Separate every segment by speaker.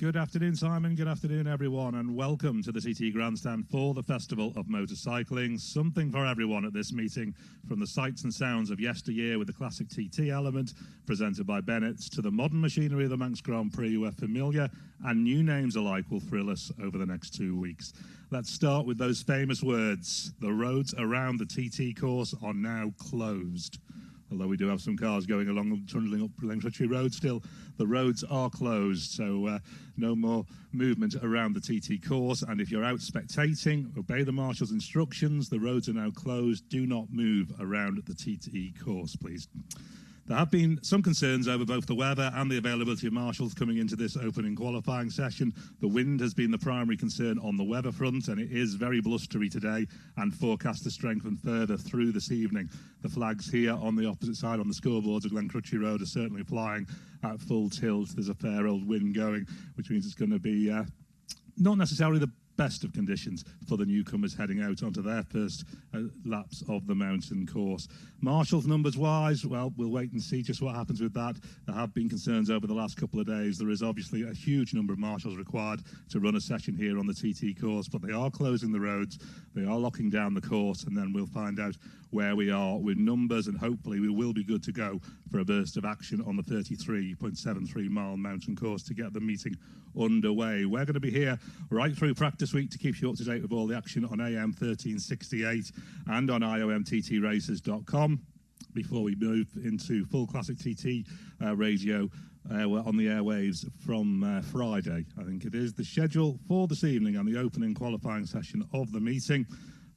Speaker 1: Good afternoon, Simon. Good afternoon, everyone, and welcome to the TT Grandstand for the Festival of Motorcycling. Something for everyone at this meeting, from the sights and sounds of yesteryear with the classic TT element presented by Bennett's to the modern machinery of the Manx Grand Prix, where familiar and new names alike will thrill us over the next 2 weeks. Let's start with those famous words. The roads around the TT course are now closed. Although we do have some cars going along and trundling up Glencrutchy Road still, the roads are closed, so no more movement around the TT course. And if you're out spectating, obey the marshal's instructions. The roads are now closed. Do not move around the TT course, please. There have been some concerns over both the weather and the availability of marshals coming into this opening qualifying session. The wind has been the primary concern on the weather front, and it is very blustery today and forecast to strengthen further through this evening. The flags here on the opposite side on the scoreboards of Glencrutchy Road are certainly flying at full tilt. There's a fair old wind going, which means it's going to be not necessarily the best of conditions for the newcomers heading out onto their first laps of the mountain course. Marshals numbers wise, well, we'll wait and see just what happens with that. There have been concerns over the last couple of days. There is obviously a huge number of marshals required to run a session here on the TT course, but they are closing the roads, they are locking down the course, and then we'll find out where we are with numbers, and hopefully we will be good to go for a burst of action on the 33.73 mile mountain course to get the meeting underway. We're going to be here right through practice week to keep you up to date with all the action on AM 1368 and on IOMTTRaces.com before we move into full classic TT radio on the airwaves from Friday. I think it is the schedule for this evening and the opening qualifying session of the meeting.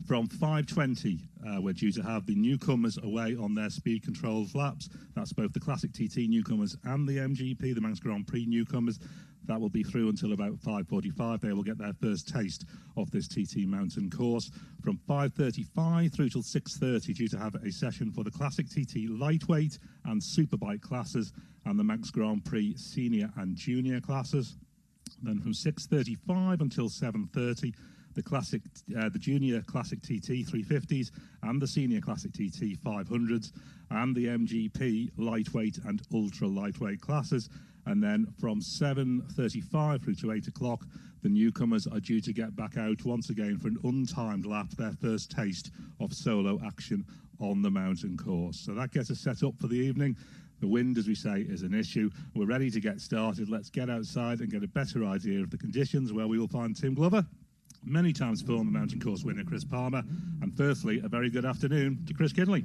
Speaker 1: From 5:20, we're due to have the newcomers away on their speed controls laps. That's both the classic TT newcomers and the MGP, the Manx Grand Prix newcomers. That will be through until about 5:45. They will get their first taste of this TT mountain course. From 5:35 through till 6:30, due to have a session for the classic TT lightweight and superbike classes and the Manx Grand Prix senior and junior classes. Then from 6:35 until 7:30, the junior classic TT 350s and the senior classic TT 500s and the MGP lightweight and ultra lightweight classes. And then from 7:35 through to 8 o'clock, the newcomers are due to get back out once again for an untimed lap, their first taste of solo action on the mountain course. So that gets us set up for the evening. The wind, as we say, is an issue. We're ready to get started. Let's get outside and get a better idea of the conditions, where we will find Tim Glover, many times former mountain course winner Chris Palmer, and firstly, a very good afternoon to Chris Kidley.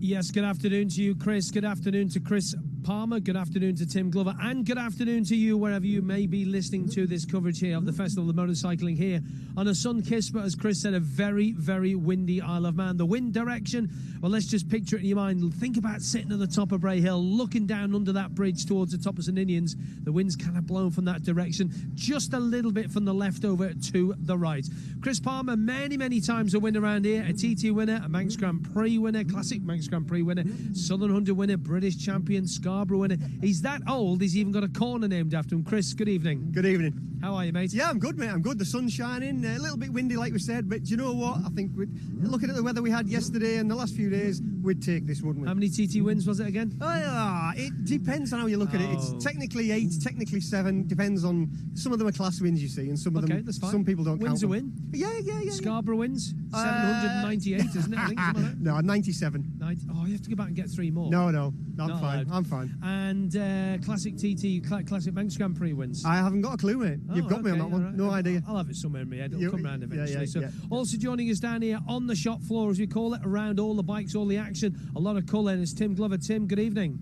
Speaker 2: Yes, good afternoon to you, Chris. Good afternoon to Chris Palmer. Good afternoon to Tim Glover. And good afternoon to you, wherever you may be listening to this coverage here of the Festival of Motorcycling here on a sun-kissed, but as Chris said, a very, very windy Isle of Man. The wind direction, well, let's just picture it in your mind. Think about sitting at the top of Bray Hill, looking down under that bridge towards the top of St Ninians. The wind's kind of blown from that direction, just a little bit from the left over to the right. Chris Palmer, many, many times a winner around here, a TT winner, a Manx Grand Prix winner, classic Manx Grand Prix winner, Southern 100 winner, British champion, Scarborough winner. He's that old, he's even got a corner named after him. Chris, good evening.
Speaker 3: Good evening.
Speaker 2: How are you, mate?
Speaker 3: Yeah, I'm good, mate. I'm good. The sun's shining, a little bit windy, like we said, but do you know what? I think looking at the weather we had yesterday and the last few days, we'd take this, wouldn't we?
Speaker 2: How many TT wins was it again?
Speaker 3: It depends on how you look at it. It's technically 8, technically 7. Depends on, some of them are class wins, you see, and some of them,
Speaker 2: that's fine.
Speaker 3: some people don't
Speaker 2: Wins
Speaker 3: count
Speaker 2: a
Speaker 3: them.
Speaker 2: win?
Speaker 3: Yeah.
Speaker 2: Scarborough wins? 798, isn't it? I think, something like that.
Speaker 3: No, 97.
Speaker 2: Oh, you have to go back and get 3 more.
Speaker 3: No, I'm fine.
Speaker 2: Allowed.
Speaker 3: I'm fine.
Speaker 2: And classic TT, classic Manx Grand Prix wins?
Speaker 3: I haven't got a clue, mate. You've got me on that one.
Speaker 2: Right.
Speaker 3: No idea.
Speaker 2: I'll have it somewhere in my head. It'll come round eventually.
Speaker 3: Yeah.
Speaker 2: Also joining us down here on the shop floor, as we call it, around all the bikes, all the action, a lot of colour, and it's Tim Glover. Tim, good evening.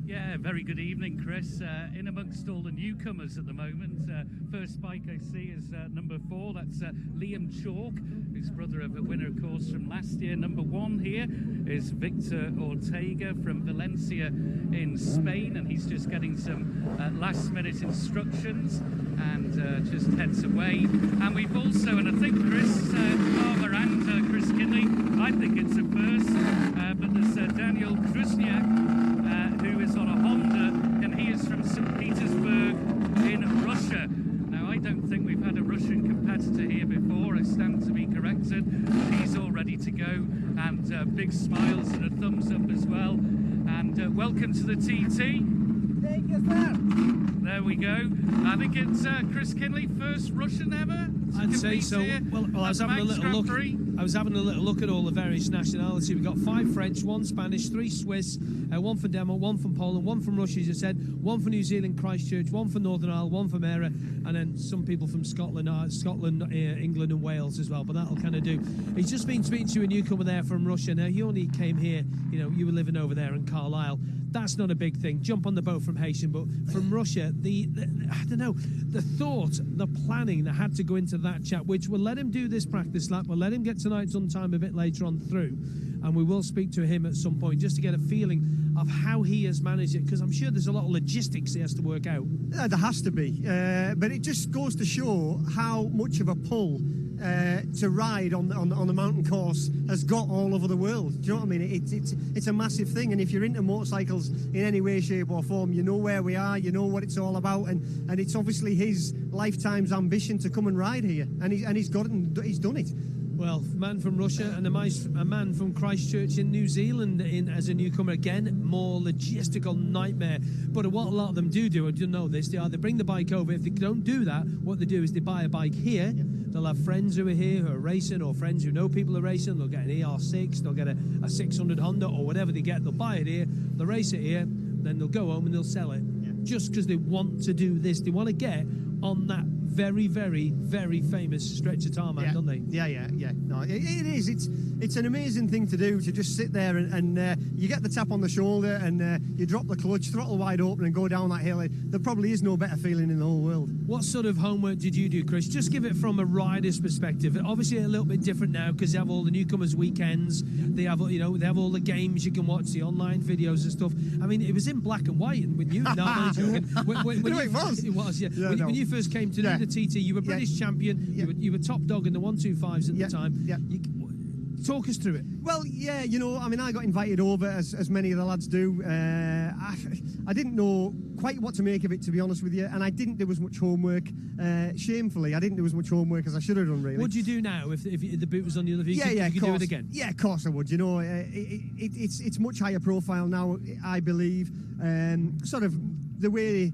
Speaker 4: Yeah, very good evening, Chris. In amongst all the newcomers at the moment, first bike I see is number 4. That's Liam Chalk, who's brother of a winner, of course, from last year. Number 1 here is Victor Ortega from Valencia in Spain, and he's just getting some last-minute instructions and just heads away. And we've also, and I think Chris Palmer and Chris Kidley, I think it's a first, but there's Daniel Krusniak, who is on a Honda, and he is from St. Petersburg in Russia. Now, I don't think we've had a Russian competitor here before. I stand to be corrected, but he's all ready to go, and big smiles and a thumbs up as well. And welcome to the TT.
Speaker 3: Thank you, sir.
Speaker 4: There there we go. I think it's Chris Kinley, first Russian ever.
Speaker 2: I'd say so. Well, I was having a little look. I was having a little look at all the various nationalities. We've got 5 French, 1 Spanish, 3 Swiss, 1 from Denmark, 1 from Poland, 1 from Russia, as I said, 1 from New Zealand, Christchurch, 1 from Northern Ireland, 1 from Era, and then some people from Scotland, England and Wales as well, but that'll kind of do. He's just been speaking to a newcomer there from Russia. Now, you only came here, you were living over there in Carlisle. That's not a big thing. Jump on the boat from Haitian, but from Russia, the I don't know, the thought, the planning that had to go into that chat, which will let him do this practice lap, we'll let him get tonight's on time a bit later on through, and we will speak to him at some point just to get a feeling of how he has managed it, because I'm sure there's a lot of logistics he has to work out.
Speaker 3: There has to be, but it just goes to show how much of a pull to ride on the mountain course has got all over the world. Do you know what I mean? It's a massive thing, and if you're into motorcycles in any way, shape or form, you know where we are, you know what it's all about, and it's obviously his lifetime's ambition to come and ride here, and he's got it, and he's done it.
Speaker 2: Well, man from Russia and a man from Christchurch in New Zealand as a newcomer. Again, more logistical nightmare. But what a lot of them do, and you know this, they either bring the bike over. If they don't do that, what they do is they buy a bike here. Yeah. They'll have friends who are here who are racing, or friends who know people are racing. They'll get an ER6, they'll get a 600 Honda or whatever they get. They'll buy it here, they'll race it here, then they'll go home and they'll sell it. Yeah. Just because they want to do this. They want to get on that very, very, very famous stretch of tarmac, don't they?
Speaker 3: Yeah. No, it is. It's an amazing thing to do, to just sit there and you get the tap on the shoulder and you drop the clutch, throttle wide open and go down that hill. There probably is no better feeling in the whole world.
Speaker 2: What sort of homework did you do, Chris? Just give it from a rider's perspective. Obviously a little bit different now because they have all the newcomers weekends. They have, they have all the games you can watch, the online videos and stuff. I mean, it was in black and white, and with you, no, I'm joking. It was, yeah. When you first came to do the TT, you were British champion. You were top dog in the 125s at the time. Yeah. Talk us through it.
Speaker 3: Well, yeah, I mean, I got invited over, as many of the lads do. I didn't know quite what to make of it, to be honest with you, and I didn't do as much homework. Shamefully, I didn't do as much homework as I should have done, really.
Speaker 2: Would you do now if the boot was on the other vehicle? You could do it again?
Speaker 3: Yeah, of course I would. It's much higher profile now, I believe. Sort of the way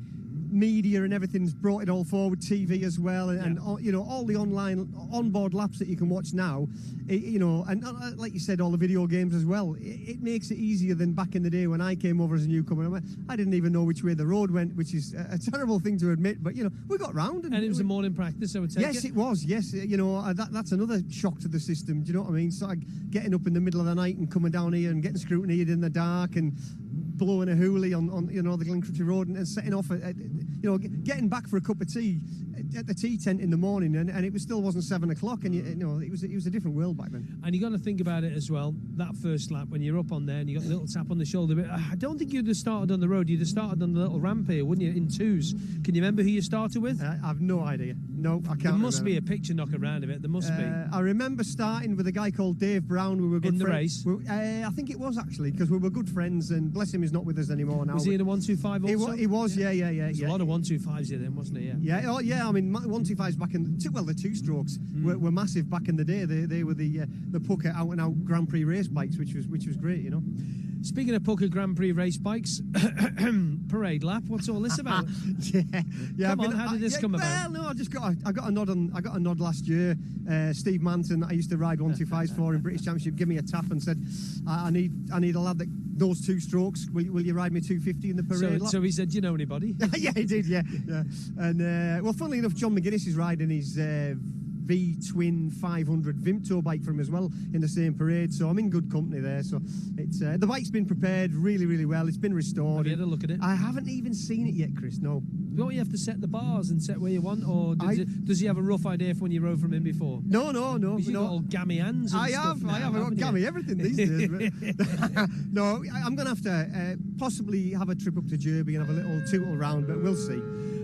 Speaker 3: media and everything's brought it all forward, TV as well, and all the online onboard laps that you can watch now, and like you said, all the video games as well. It makes it easier than back in the day when I came over as a newcomer. I didn't even know which way the road went, which is a terrible thing to admit, but we got round. And
Speaker 2: it was a morning practice, I would take it.
Speaker 3: Yes, it was. Yes, that's another shock to the system. Do you know what I mean? So getting up in the middle of the night and coming down here and getting scrutineered in the dark and blowing a hoolie on the Glencrutchy Road and setting off getting back for a cup of tea at the tea tent in the morning, and it still wasn't 7 o'clock, and it was a different world back then.
Speaker 2: And you got to think about it as well, that first lap when you're up on there and you got the little tap on the shoulder, but I don't think you'd have started on the road. You'd have started on the little ramp here, wouldn't you, in twos? Can you remember who you started with?
Speaker 3: I've no idea. No, I can't.
Speaker 2: There must be a picture knocking around of it. There must be.
Speaker 3: I remember starting with a guy called Dave Brown. We were good
Speaker 2: in the
Speaker 3: friends.
Speaker 2: race.
Speaker 3: I think it was actually, because we were good friends, and bless him, he's not with us anymore now.
Speaker 2: Was he in a 125 also?
Speaker 3: He was, yeah.
Speaker 2: There's a lot of 125s in then, wasn't it?
Speaker 3: Yeah. I mean, 125s back in the two strokes were massive back in the day. They were the Pucker out and out Grand Prix race bikes, which was great,
Speaker 2: Speaking of Pucker Grand Prix race bikes, parade lap. What's all this about? Come on, how did this come about?
Speaker 3: Well, no, I got a nod last year. Steve Manton, I used to ride 125s for in British Championship, give me a tap and said, I need a lad that those two strokes. Will you ride me 250 in the parade lap?
Speaker 2: So he said, do you know anybody?
Speaker 3: Yeah, he did. Yeah. And well, funnily enough, John McGuinness is riding his V-twin 500 Vimto bike from him as well in the same parade, so I'm in good company there. So it's the bike's been prepared really, really well. It's been restored.
Speaker 2: Have you had a look at it?
Speaker 3: I haven't even seen it yet, Chris. No.
Speaker 2: Don't you have to set the bars and set where you want, or does he have a rough idea for when you rode from him before?
Speaker 3: No.
Speaker 2: You've got all gammy hands and
Speaker 3: I have got gammy everything these days. No, I'm going to have to possibly have a trip up to Derby and have a little tootle round, but we'll see.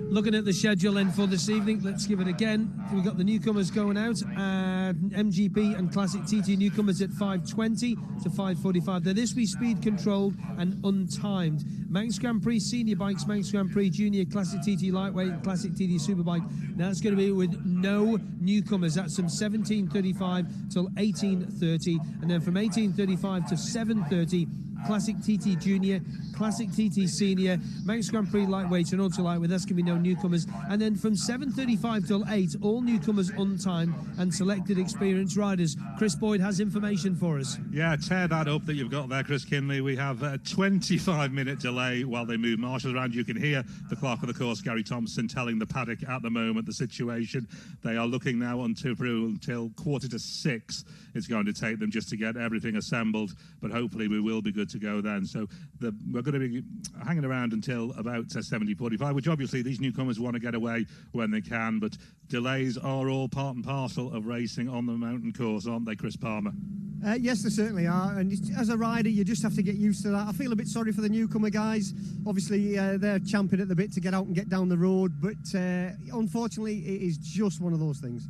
Speaker 2: Looking at the schedule then for this evening, let's give it again. We've got the newcomers going out, MGP and Classic TT newcomers at 5:20 to 5:45. Now this will be speed controlled and untimed. Manx Grand Prix Senior Bikes, Manx Grand Prix Junior, Classic TT Lightweight and Classic TT Superbike. Now that's going to be with no newcomers. That's from 17:35 till 18:30, and then from 18:35 to 7:30 Classic TT Junior, Classic TT Senior, Manx Grand Prix Lightweight and Ultra Lightweight. That's going to be no newcomers. And then from 7:35 till 8, all newcomers on time and selected experienced riders. Chris Boyd has information for us.
Speaker 1: Yeah, tear that up that you've got there, Chris Kinley. We have a 25-minute delay while they move marshals around. You can hear the clerk of the course, Gary Thompson, telling the paddock at the moment the situation. They are looking now until 5:45. It's going to take them just to get everything assembled, but hopefully we will be good to go then. So we're going to be hanging around until about 7:45, which obviously these newcomers want to get away when they can, but delays are all part and parcel of racing on the mountain course, aren't they, Chris Palmer?
Speaker 3: Yes, they certainly are. And as a rider, you just have to get used to that. I feel a bit sorry for the newcomer guys. Obviously, they're champing at the bit to get out and get down the road. But unfortunately, it is just one of those things.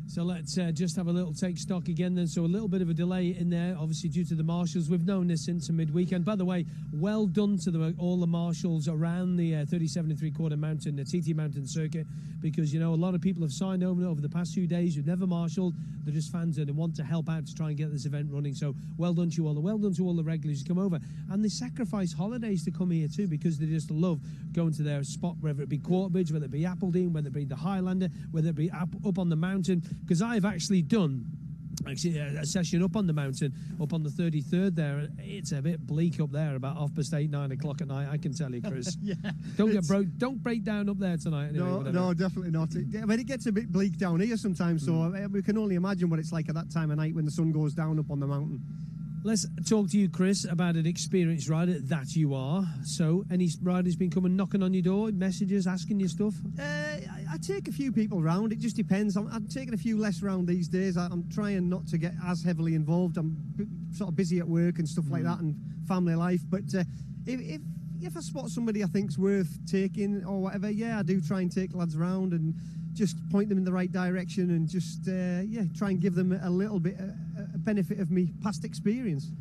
Speaker 2: So let's just have a little take stock again then. So a little bit of a delay in there, obviously due to the marshals. We've known this since the midweekend. By the way, well done to all the marshals around the 37 3/4 mountain, the TT Mountain circuit, because, you know, a lot of people have signed over the past few days who've never marshalled. They're just fans and they want to help out to try and get this event running. So well done to you all. And well done to all the regulars who come over. And they sacrifice holidays to come here too, because they just love going to their spot, whether it be Quarterbridge, whether it be Appledene, whether it be the Highlander, whether it be up on the mountain. Because I've actually done a session up on the mountain, up on the 33rd there. It's a bit bleak up there, about 8:30, 9 o'clock at night, I can tell you, Chris.
Speaker 3: Yeah,
Speaker 2: don't break down up there tonight. Anyway,
Speaker 3: no, definitely not. It gets a bit bleak down here sometimes, so we can only imagine what it's like at that time of night when the sun goes down up on the mountain.
Speaker 2: Let's talk to you, Chris, about an experienced rider that you are. So, any riders been coming knocking on your door, messages, asking you stuff?
Speaker 3: I take a few people round. It just depends. I'm taking a few less round these days. I'm trying not to get as heavily involved. I'm sort of busy at work and stuff like that, and family life. But if I spot somebody I think's worth taking or whatever, yeah, I do try and take lads round and just point them in the right direction and just try and give them a little bit a benefit of me past experience.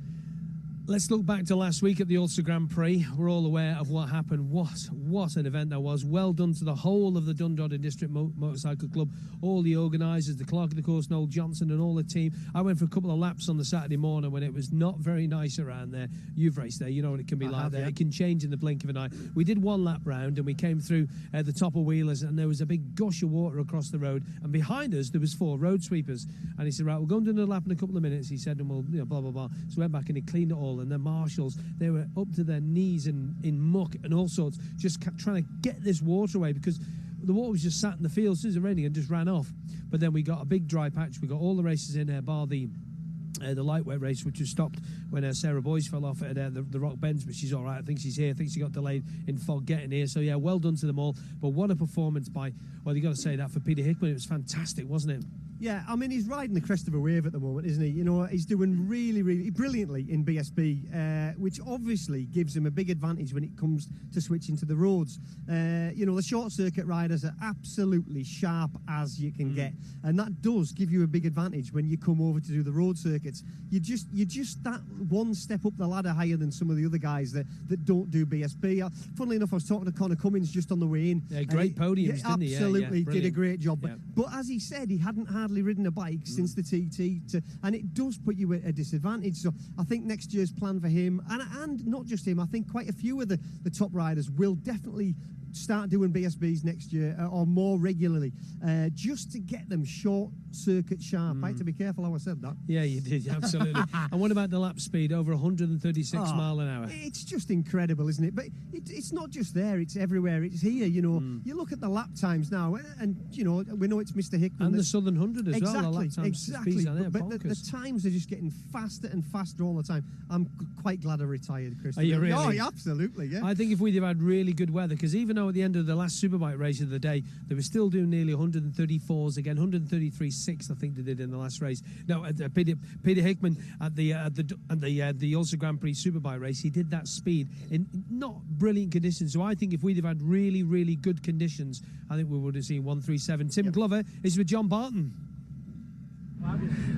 Speaker 2: Let's look back to last week at the Ulster Grand Prix. We're all aware of what happened. What an event that was. Well done to the whole of the Dundodden District Motorcycle Club, all the organisers, the clerk of the course, Noel Johnson, and all the team. I went for a couple of laps on the Saturday morning when it was not very nice around there. You've raced there, you know what it can be like there. Yeah. It can change in the blink of an eye. We did one lap round and we came through the top of Wheelers, and there was a big gush of water across the road, and behind us there was 4 road sweepers. And he said, right, we'll go and do another lap in a couple of minutes, he said, and we'll, blah, blah, blah. So we went back and he cleaned it all, and the marshals, they were up to their knees in muck and all sorts, just trying to get this water away, because the water was just sat in the field as soon as it raining and just ran off. But then we got a big dry patch. We got all the races in there, bar the lightweight race, which was stopped when Sarah Boyce fell off at the Rock Bends, but she's all right. I think she's here. I think she got delayed in fog getting here. So yeah, well done to them all. But what a performance by, well, you got to say that for Peter Hickman. It was fantastic, wasn't it?
Speaker 3: Yeah, I mean, he's riding the crest of a wave at the moment, isn't he? You know, he's doing really, really brilliantly in BSB, which obviously gives him a big advantage when it comes to switching to the roads. You know, the short circuit riders are absolutely sharp as you can get, and that does give you a big advantage when you come over to do the road circuits. You're just that one step up the ladder higher than some of the other guys that don't do BSB. Funnily enough, I was talking to Connor Cummins just on the way in.
Speaker 2: Yeah, great podiums, didn't he?
Speaker 3: Absolutely,
Speaker 2: yeah,
Speaker 3: did a great job.
Speaker 2: Yeah.
Speaker 3: But as he said, he hadn't hardly ridden a bike since the TT, and it does put you at a disadvantage. So I think next year's plan for him, and not just him, I think quite a few of the top riders will definitely start doing BSBs next year or more regularly, just to get them short circuit sharp. I had to be careful how I said that.
Speaker 2: Yeah, you did, absolutely. And what about the lap speed, over 136 mile an hour?
Speaker 3: It's just incredible, isn't it? But it's not just there, it's everywhere. It's here, you know. You look at the lap times now, and you know, we know it's Mr. Hickman.
Speaker 2: And the Southern 100 as well. The lap times,
Speaker 3: exactly.
Speaker 2: There,
Speaker 3: but the times are just getting faster and faster all the time. I'm quite glad I retired, Chris.
Speaker 2: Are you really?
Speaker 3: Oh, yeah, absolutely, yeah.
Speaker 2: I think if we'd have had really good weather, because even though at the end of the last Superbike race of the day, they were still doing nearly 134s again, 133.6, I think they did in the last race. No, Peter Hickman at the Ulster Grand Prix Superbike race, he did that speed in not brilliant conditions. So I think if we'd have had really, really good conditions, I think we would have seen 137. Tim Glover is with John Barton.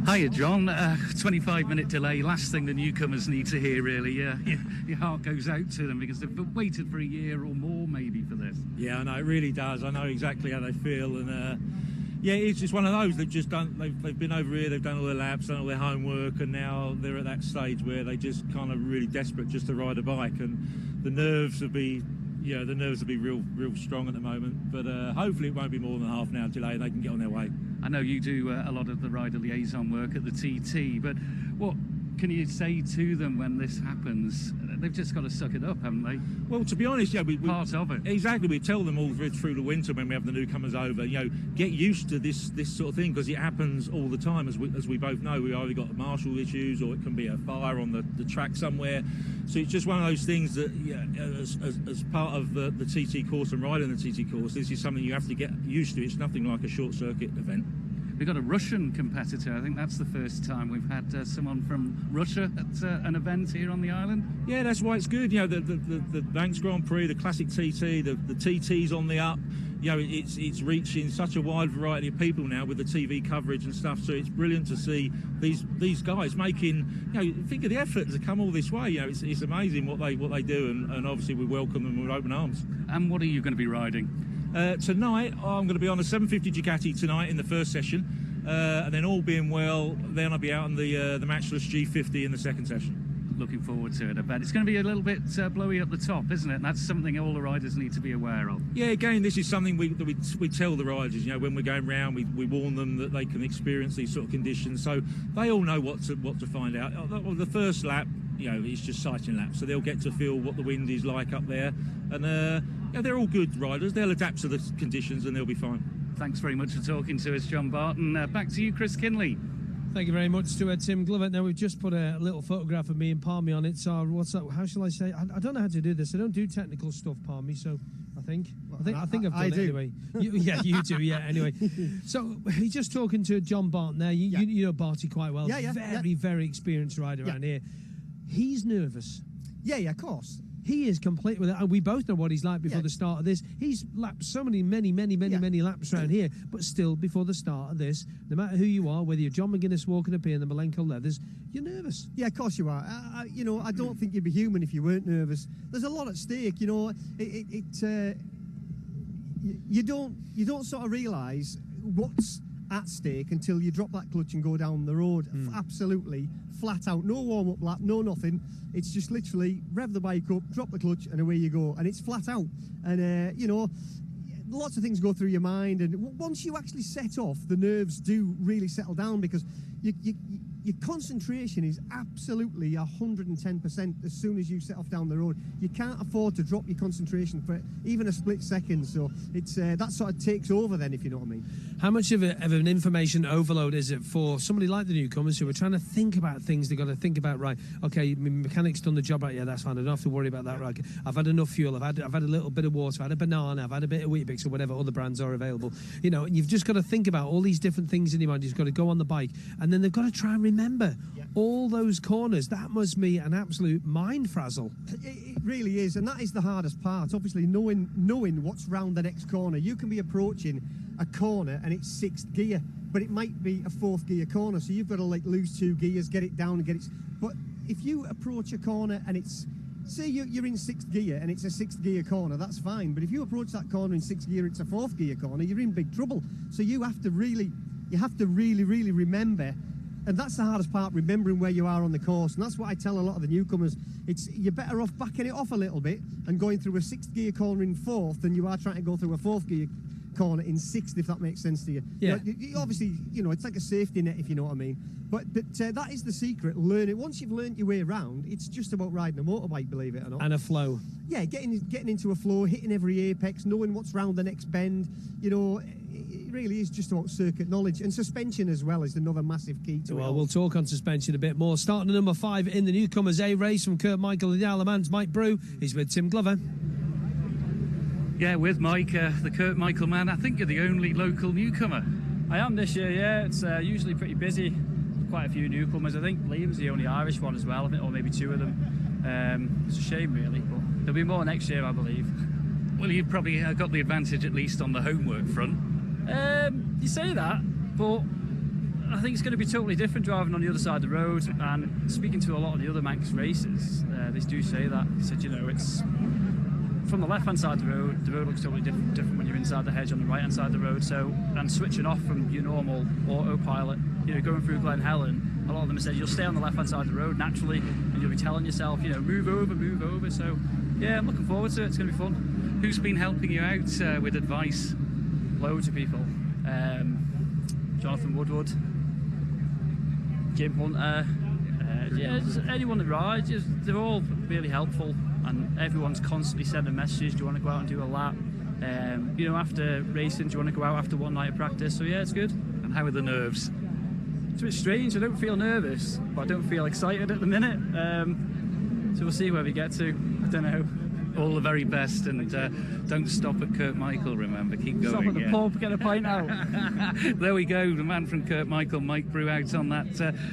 Speaker 4: Hiya, John. 25-minute delay. Last thing the newcomers need to hear, really. Your heart goes out to them because they've waited for a year or more, maybe, for this.
Speaker 5: Yeah, I know, it really does. I know exactly how they feel, and Yeah, it's just one of those. They've been over here, they've done all their laps, done all their homework, and now they're at that stage where they just kind of really desperate just to ride a bike, and the nerves will be real strong at the moment. But hopefully it won't be more than a half an hour delay, and they can get on their way.
Speaker 4: I know you do a lot of the rider liaison work at the TT, but what can you say to them when this happens? They've just got to suck it up, haven't they?
Speaker 5: Well, to be honest, we
Speaker 4: part of it.
Speaker 5: Exactly. We tell them all through the winter when we have the newcomers over, get used to this sort of thing, because it happens all the time. As we both know, we either got marshal issues or it can be a fire on the track somewhere. So it's just one of those things that, as part of the TT course and riding the TT course, this is something you have to get used to. It's nothing like a short circuit event.
Speaker 4: We've got a Russian competitor. I think that's the first time we've had someone from Russia at an event here on the island.
Speaker 5: Yeah, that's why it's good. The Banks Grand Prix, the Classic TT, the TT's on the up. It's reaching such a wide variety of people now with the TV coverage and stuff. So it's brilliant to see these guys making. Think of the effort to come all this way. It's amazing what they do, and obviously we welcome them with open arms.
Speaker 4: And what are you going to be riding?
Speaker 5: Tonight, I'm going to be on a 750 Ducati tonight in the first session, and then all being well, then I'll be out on the matchless G50 in the second session.
Speaker 4: Looking forward to it, I bet. It's going to be a little bit blowy up the top, isn't it? And that's something all the riders need to be aware of.
Speaker 5: Yeah, again, this is something we tell the riders. When we're going round, we warn them that they can experience these sort of conditions, so they all know what to find out. The first lap, it's just sighting lap, so they'll get to feel what the wind is like up there, and they're all good riders. They'll adapt to the conditions and they'll be fine.
Speaker 4: Thanks very much for talking to us, John Barton. Back to you, Chris Kinley.
Speaker 2: Thank you very much to Tim Glover. Now, we've just put a little photograph of me and Palmy on it. So, what's that? How shall I say? I don't know how to do this. I don't do technical stuff, Palmy. So, I think I've done it anyway. You do. Yeah. Anyway, so he's just talking to John Barton there. You know Barty quite well. Very experienced rider around here. He's nervous.
Speaker 3: Yeah, of course.
Speaker 2: He is complete with it, and we both know what he's like before the start of this. He's lapped so many laps around here, but still, before the start of this, no matter who you are, whether you're John McGuinness walking up here in the Malenko leathers, you're nervous.
Speaker 3: Yeah, of course you are. I don't think you'd be human if you weren't nervous. There's a lot at stake. You don't sort of realise what's at stake until you drop that clutch and go down the road. Absolutely flat out, no warm-up lap, no nothing. It's just literally rev the bike up, drop the clutch, and away you go. And it's flat out. And lots of things go through your mind. And once you actually set off, the nerves do really settle down, because your concentration is absolutely 110% as soon as you set off down the road. You can't afford to drop your concentration for even a split second. So it's that sort of takes over then, if you know what I mean.
Speaker 2: How much of an information overload is it for somebody like the newcomers who are trying to think about things? They've got to think about, right, okay, my mechanic's done the job right, yeah, that's fine, I don't have to worry about that, right, I've had enough fuel, I've had a little bit of water, I've had a banana, I've had a bit of Weet-Bix or whatever other brands are available, and you've just got to think about all these different things in your mind. You've got to go on the bike, and then they've got to try and remember all those corners. That must be an absolute mind frazzle.
Speaker 3: It really is, and that is the hardest part, obviously, knowing what's round the next corner. You can be approaching a corner and it's sixth gear, but it might be a fourth gear corner, so you've got to lose 2 gears, get it down and get it. But if you approach a corner and it's, say you're in sixth gear and it's a sixth gear corner, that's fine. But if you approach that corner in sixth gear, it's a fourth gear corner, you're in big trouble. So you have to really remember. And that's the hardest part, remembering where you are on the course. And that's what I tell a lot of the newcomers. You're better off backing it off a little bit and going through a sixth gear corner in fourth than you are trying to go through a fourth gear corner in sixth, if that makes sense to you.
Speaker 2: Yeah.
Speaker 3: Obviously, it's like a safety net, if you know what I mean. But that is the secret. Learn it. Once you've learnt your way around, it's just about riding a motorbike, believe it or not.
Speaker 2: And a flow.
Speaker 3: Yeah, getting into a flow, hitting every apex, knowing what's round the next bend. It really is just about circuit knowledge. And suspension as well is another massive key to it.
Speaker 2: Well, we'll talk on suspension a bit more. Starting at number 5 in the Newcomers A race from Kurt Michael and the Isle of Man's Mike Brew. He's with Tim Glover.
Speaker 4: Yeah, with Mike, the Kurt Michael man. I think you're the only local newcomer.
Speaker 6: I am this year, yeah. It's usually pretty busy. Quite a few newcomers. I think Liam's the only Irish one as well, or maybe 2 of them. It's a shame, really, but there'll be more next year, I believe.
Speaker 4: Well, you've probably got the advantage, at least on the homework front.
Speaker 6: You say that, but I think it's going to be totally different driving on the other side of the road. And speaking to a lot of the other Manx racers, they do say that. They said, from the left-hand side of the road looks totally different when you're inside the hedge on the right-hand side of the road. So, and switching off from your normal autopilot, going through Glen Helen, a lot of them said you'll stay on the left-hand side of the road naturally, and you'll be telling yourself, move over. So, yeah, I'm looking forward to it. It's going to be fun.
Speaker 4: Who's been helping you out with advice?
Speaker 6: Loads of people. Jonathan Woodward, Jim Hunter, just anyone that rides. They're all really helpful, and everyone's constantly sending messages. Do you want to go out and do a lap? After racing, do you want to go out after one night of practice? So yeah, it's good.
Speaker 4: And how are the nerves?
Speaker 6: It's a bit strange. I don't feel nervous, but I don't feel excited at the minute. So we'll see where we get to. I don't know.
Speaker 4: All the very best, and don't stop at Kurt Michael, remember, keep going.
Speaker 6: Stop at the pub, get a pint out.
Speaker 4: There we go, the man from Kurt Michael, Mike Brew, out on that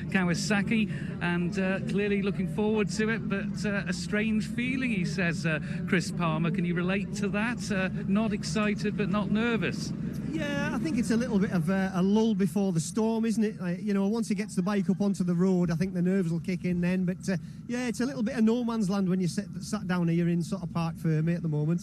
Speaker 4: Kawasaki, and clearly looking forward to it, but a strange feeling, he says. Chris Palmer, can you relate to that? Not excited, but not nervous.
Speaker 3: Yeah, I think it's a little bit of a lull before the storm, isn't it? Once he gets the bike up onto the road, I think the nerves will kick in then. But yeah, it's a little bit of no man's land when you sat down here in sort of Park Fermé at the moment.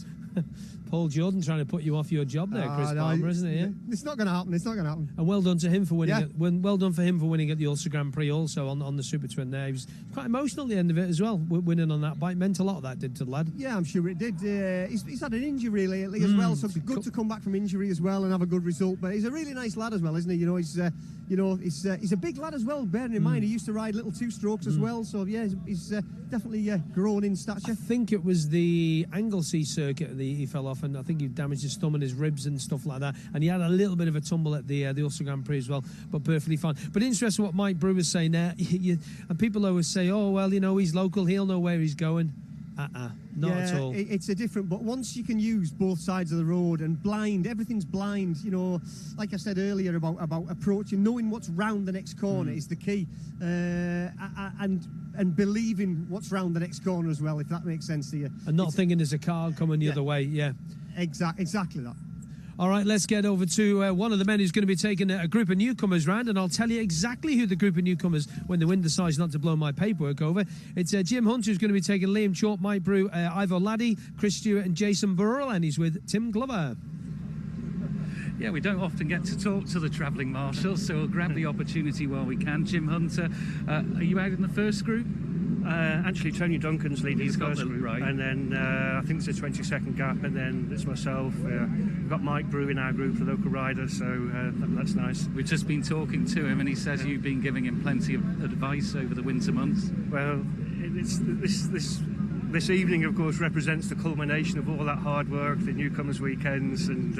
Speaker 2: Paul Jordan trying to put you off your job there, Chris Palmer, isn't it? Yeah?
Speaker 3: It's not going to happen. It's not going to happen.
Speaker 2: And well done to him for winning. Well done for him for winning at the Ulster Grand Prix also on the Super Twin there. He was quite emotional at the end of it as well, winning on that bike. Meant a lot, that did to the lad.
Speaker 3: Yeah, I'm sure it did. He's had an injury lately as well, so good to come back from injury as well and have a good result. But he's a really nice lad as well, isn't he? He's a big lad as well. Bearing in mind he used to ride little two-strokes as well. So yeah, he's definitely grown in stature.
Speaker 2: I think it was the Anglesey circuit that he fell off, and I think he damaged his thumb and his ribs and stuff like that. And he had a little bit of a tumble at the Ulster Grand Prix as well, but perfectly fine. But interesting what Mike Brew was saying there. And people always say, "Oh well, he's local, he'll know where he's going." Not at all.
Speaker 3: It's a different, but once you can use both sides of the road and everything's blind, like I said earlier about approaching, knowing what's round the next corner is the key, and believing what's round the next corner as well, if that makes sense to you.
Speaker 2: And not thinking there's a car coming the other way, yeah.
Speaker 3: Exactly that.
Speaker 2: All right, let's get over to one of the men who's going to be taking a group of newcomers round, and I'll tell you exactly who the group of newcomers, when the wind decides not to blow my paperwork over. It's Jim Hunt, who's going to be taking Liam Chalk, Mike Brew, Ivo Laddie, Chris Stewart and Jason Burrell, and he's with Tim Glover.
Speaker 4: Yeah, we don't often get to talk to the travelling marshals, so we'll grab the opportunity while we can. Jim Hunter, are you out in the first group?
Speaker 7: Actually, Tony Duncan's leading the first group,
Speaker 4: right.
Speaker 7: And then I think it's a 20-second gap, and then it's myself. We've got Mike Brew in our group for local riders, so that's nice.
Speaker 4: We've just been talking to him, and he says you've been giving him plenty of advice over the winter months.
Speaker 7: Well, this evening, of course, represents the culmination of all that hard work, the Newcomers weekends, and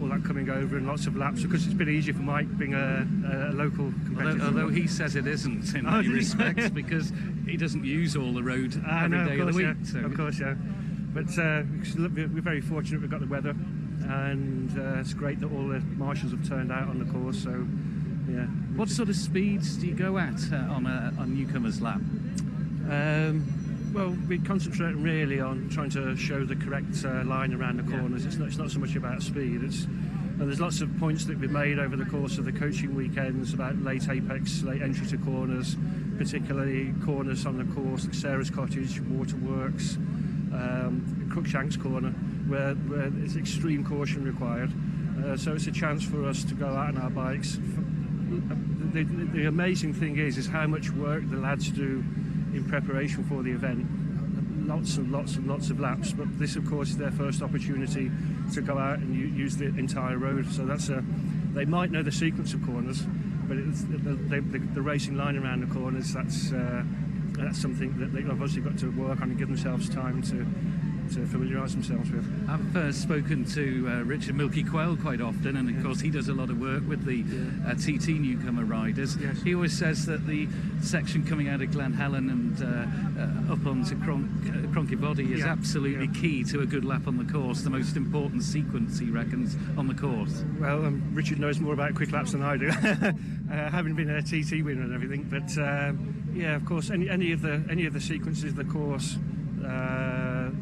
Speaker 7: all that coming over and lots of laps, because it's been easier for Mike being a local competitor.
Speaker 4: Although he says it isn't in many respects, because he doesn't use all the road every day of the week.
Speaker 7: Yeah. So. Of course, yeah. But we're very fortunate we've got the weather, and it's great that all the marshals have turned out on the course. So, yeah.
Speaker 4: What sort of speeds do you go at on Newcomers lap?
Speaker 7: Well, we're concentrating really on trying to show the correct line around the corners. Yeah. It's not so much about speed. And there's lots of points that we've made over the course of the coaching weekends about late apex, late entry to corners, particularly corners on the course, like Sarah's Cottage, Waterworks, Crookshanks Corner, where there's extreme caution required. So it's a chance for us to go out on our bikes. The amazing thing is how much work the lads do in preparation for the event. Lots and lots of laps, but this of course is their first opportunity to go out and use the entire road. So they might know the sequence of corners, but it's the racing line around the corners, that's something that they've obviously got to work on and give themselves time to familiarise themselves with.
Speaker 4: I've spoken to Richard Milky Quayle quite often, and of course he does a lot of work with the TT newcomer riders.
Speaker 7: Yes.
Speaker 4: He always says that the section coming out of Glen Helen and up onto Cronky Body is absolutely key to a good lap on the course, the most important sequence, he reckons, on the course.
Speaker 7: Well, Richard knows more about quick laps than I do, having been a TT winner and everything. But yeah, of course, any of the sequences of the course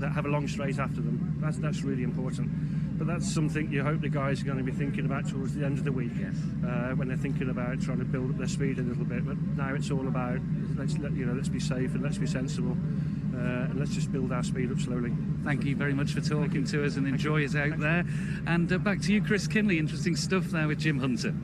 Speaker 7: that have a long straight after them, that's really important. But that's something you hope the guys are going to be thinking about towards the end of the week, when they're thinking about trying to build up their speed a little bit. But now it's all about let's be safe and let's be sensible. and let's just build our speed up slowly.
Speaker 4: Thank you very much for talking to us, and enjoy us out there. And back to you, Chris Kinley. Interesting stuff there with Jim Hunter.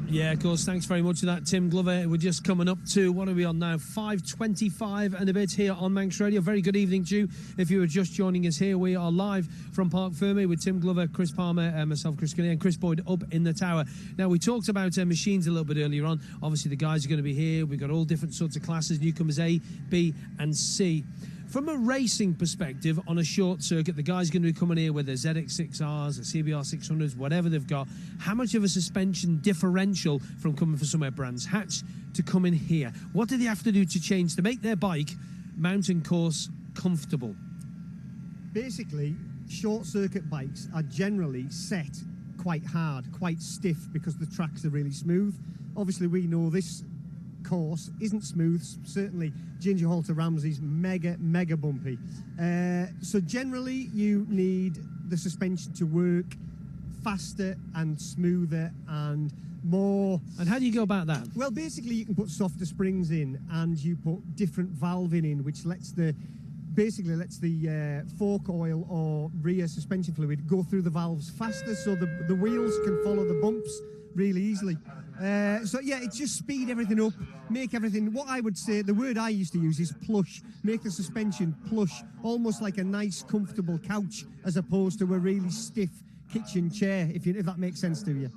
Speaker 2: Yeah, of course. Thanks very much for that, Tim Glover. We're just coming up to, what are we on now? 5:25 and a bit here on Manx Radio. Very good evening to you. If you are just joining us here, we are live from Park Ferme with Tim Glover, Chris Palmer, myself, Chris Kinley, and Chris Boyd up in the tower. Now, we talked about machines a little bit earlier on. Obviously, the guys are going to be here. We've got all different sorts of classes, Newcomers A, B and C. From a racing perspective, on a short circuit, the guys are going to be coming here with their ZX6Rs, their CBR 600s, whatever they've got. How much of a suspension differential from coming from somewhere Brands Hatch to coming here? What do they have to do to change to make their bike mountain course comfortable?
Speaker 3: Basically, short circuit bikes are generally set quite hard, quite stiff, because the tracks are really smooth. Obviously, we know this course isn't smooth. Certainly Ginger Hall to Ramsey's mega bumpy, so generally you need the suspension to work faster and smoother and more.
Speaker 2: And how do you go about that?
Speaker 3: Well, basically you can put softer springs in, and you put different valving in, which lets the fork oil or rear suspension fluid go through the valves faster, so the wheels can follow the bumps really easily. So yeah, it's just speed everything up, make everything, what I would say, the word I used to use is plush. Make the suspension plush, almost like a nice comfortable couch, as opposed to a really stiff kitchen chair, if that makes sense to you.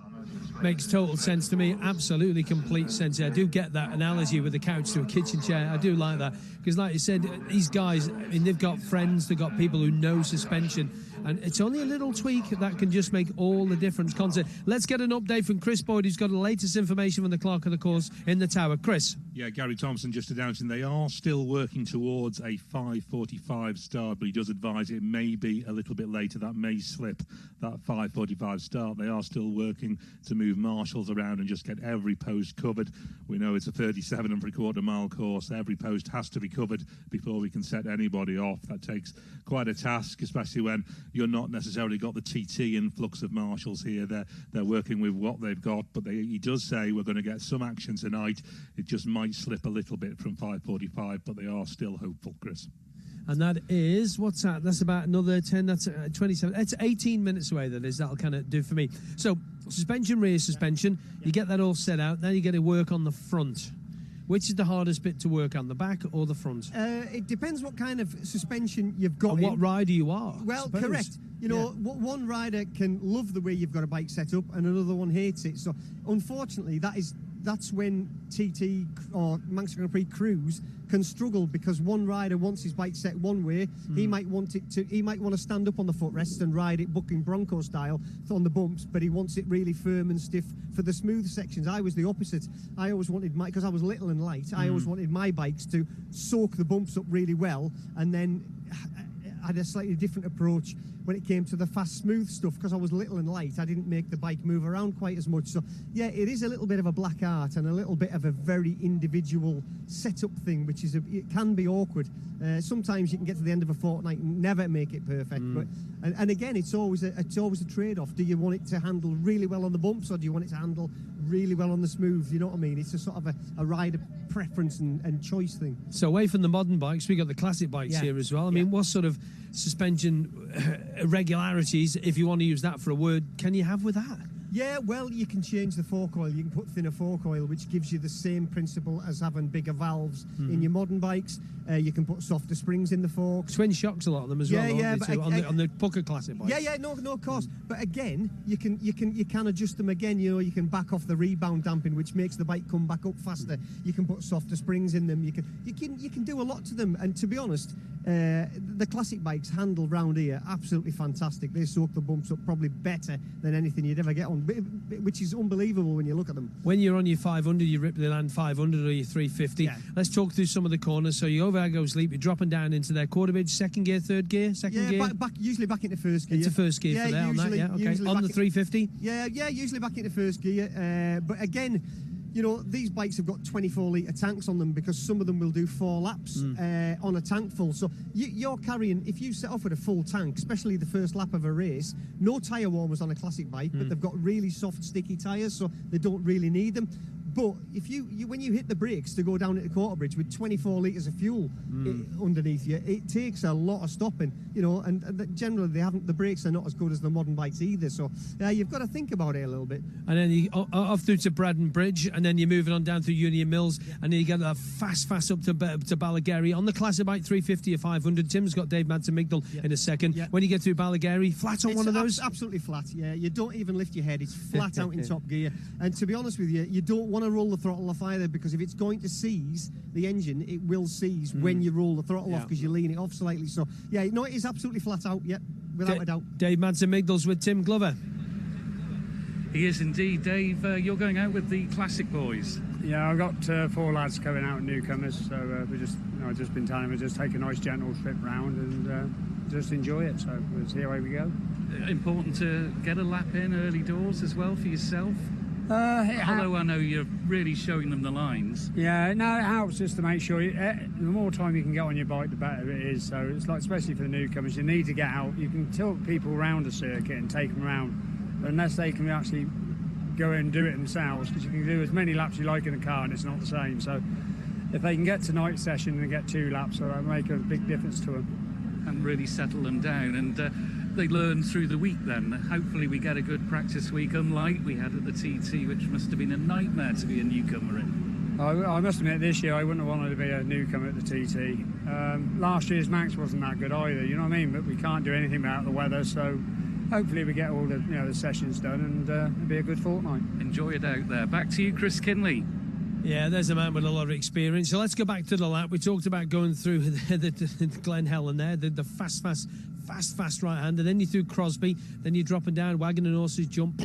Speaker 2: Makes total sense to me. Absolutely complete sense. I do get that analogy with the couch to a kitchen chair. I do like that, because like you said, these guys, I mean, they've got friends, they've got people who know suspension, and it's only a little tweak that can just make all the difference. Let's get an update from Chris Boyd, who's got the latest information from the clerk of the course in the tower. Chris.
Speaker 1: Yeah, Gary Thompson just announcing they are still working towards a 5:45 start, but he does advise it may be a little bit later. That may slip, that 5:45 start. They are still working to move marshals around and just get every post covered. We know it's a 37 3/4 mile course. Every post has to be covered before we can set anybody off. That takes quite a task, especially when you're not necessarily got the TT influx of marshals here. They're working with what they've got, but he does say we're going to get some action tonight. It just might slip a little bit from 5:45, but they are still hopeful, Chris.
Speaker 2: And that is, what's that? That's about another 10, that's 27. It's 18 minutes away, that is. That'll kind of do for me. So, suspension, rear suspension, you get that all set out. Now you get to work on the front. Which is the hardest bit to work on, the back or the front?
Speaker 3: It depends what kind of suspension you've got.
Speaker 2: And what rider you are.
Speaker 3: Well, correct. You know, one rider can love the way you've got a bike set up, and another one hates it. So, unfortunately, that's when TT or Manchester Grand Prix crews can struggle, because one rider wants his bike set one way. He might want to stand up on the footrest and ride it bucking Bronco style on the bumps, but he wants it really firm and stiff for the smooth sections. I was the opposite. I always wanted because I was little and light, I always wanted my bikes to soak the bumps up really well, and then I had a slightly different approach when it came to the fast, smooth stuff. Because I was little and light, I didn't make the bike move around quite as much. So, yeah, it is a little bit of a black art and a little bit of a very individual setup thing, which is it can be awkward. Sometimes you can get to the end of a fortnight and never make it perfect. But and again, it's always a trade-off. Do you want it to handle really well on the bumps, or do you want it to handle really well on the smooth? You know what I mean? It's a sort of a rider preference and choice thing.
Speaker 2: So away from the modern bikes, we got the classic bikes here as well. I mean, what sort of suspension irregularities, if you want to use that for a word, can you have with that?
Speaker 3: Yeah, well, you can change the fork oil. You can put thinner fork oil, which gives you the same principle as having bigger valves in your modern bikes. You can put softer springs in the forks.
Speaker 2: Twin shocks, a lot of them as well.
Speaker 3: Yeah,
Speaker 2: but on the Pucker Classic bikes.
Speaker 3: Yeah, no, of course. But again, you can adjust them again. You know, you can back off the rebound damping, which makes the bike come back up faster. You can put softer springs in them. You can do a lot to them. And to be honest, the classic bikes handle round here absolutely fantastic. They soak the bumps up probably better than anything you'd ever get on, which is unbelievable when you look at them.
Speaker 2: When you're on your 500, you Ripley Land 500 or your 350. Yeah. Let's talk through some of the corners. So you go sleep, you're dropping down into their quarter bridge, second gear, third gear, second gear?
Speaker 3: Usually back into first gear.
Speaker 2: Into first gear for there, on that, yeah, okay. On the 350?
Speaker 3: Yeah, usually back into first gear. But again, you know, these bikes have got 24-litre tanks on them, because some of them will do 4 laps on a tank full. So you're carrying, if you set off with a full tank, especially the first lap of a race, no tyre warmers on a classic bike, but they've got really soft, sticky tyres, so they don't really need them. But if you when you hit the brakes to go down at the quarter bridge with 24 litres of fuel underneath you, it takes a lot of stopping, and generally the brakes are not as good as the modern bikes either. So you've got to think about it a little bit.
Speaker 2: And then you off through to Braddon Bridge, and then you're moving on down through Union Mills, and then you get that fast up to Ballagary on the classic bike 350 or 500. Tim's got Dave Madsen-Migdal in a second. When you get through Ballagary, flat on one of those?
Speaker 3: Absolutely flat, yeah. You don't even lift your head. It's flat out in top gear. And to be honest with you, you don't want to roll the throttle off either, because if it's going to seize the engine, it will seize when you roll the throttle off, because you lean it off slightly. So, it is absolutely flat out, without a doubt.
Speaker 2: Dave Madsen-Migdal's with Tim Glover.
Speaker 4: He is indeed. Dave, you're going out with the Classic boys.
Speaker 8: Yeah, I've got 4 lads going out, Newcomers, so I've just been telling them to just take a nice gentle trip round and just enjoy it. So we'll see how we go.
Speaker 4: Important to get a lap in early doors as well for yourself. Although I know you're really showing them the lines.
Speaker 8: Yeah, no, it helps just to make sure the more time you can get on your bike, the better it is. So it's like, especially for the newcomers, you need to get out. You can tilt people around the circuit and take them around, but unless they can actually go and do it themselves, because you can do as many laps you like in a car and it's not the same. So if they can get to night session and get 2 laps, so that'll make a big difference to them.
Speaker 4: And really settle them down, and they learn through the week then. Hopefully we get a good practice week, unlike we had at the TT, which must have been a nightmare to be a newcomer in.
Speaker 8: I must admit, this year I wouldn't have wanted to be a newcomer at the TT. Last year's Max wasn't that good either, you know what I mean? But we can't do anything about the weather, so hopefully we get all the sessions done, and it'll be a good fortnight.
Speaker 4: Enjoy it out there. Back to you, Chris Kinley.
Speaker 2: Yeah, there's a man with a lot of experience. So let's go back to the lap. We talked about going through the Glen Helen there, the fast right-hand, and then you through Crosby, then you're dropping down Wagon and Horses Jump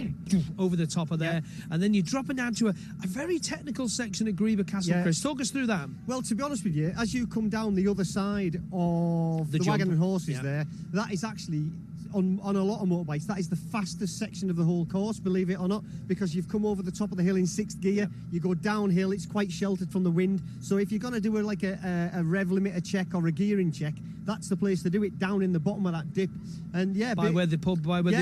Speaker 2: over the top of there, and then you're dropping down to a very technical section at Greeba Castle. Chris, talk us through that.
Speaker 3: Well, to be honest with you, as you come down the other side of the Wagon and Horses there, that is actually on a lot of motorbikes, that is the fastest section of the whole course, believe it or not, because you've come over the top of the hill in 6th gear, you go downhill, it's quite sheltered from the wind. So if you're going to do a rev limiter check or a gearing check, that's the place to do it, down in the bottom of that dip. And
Speaker 2: where the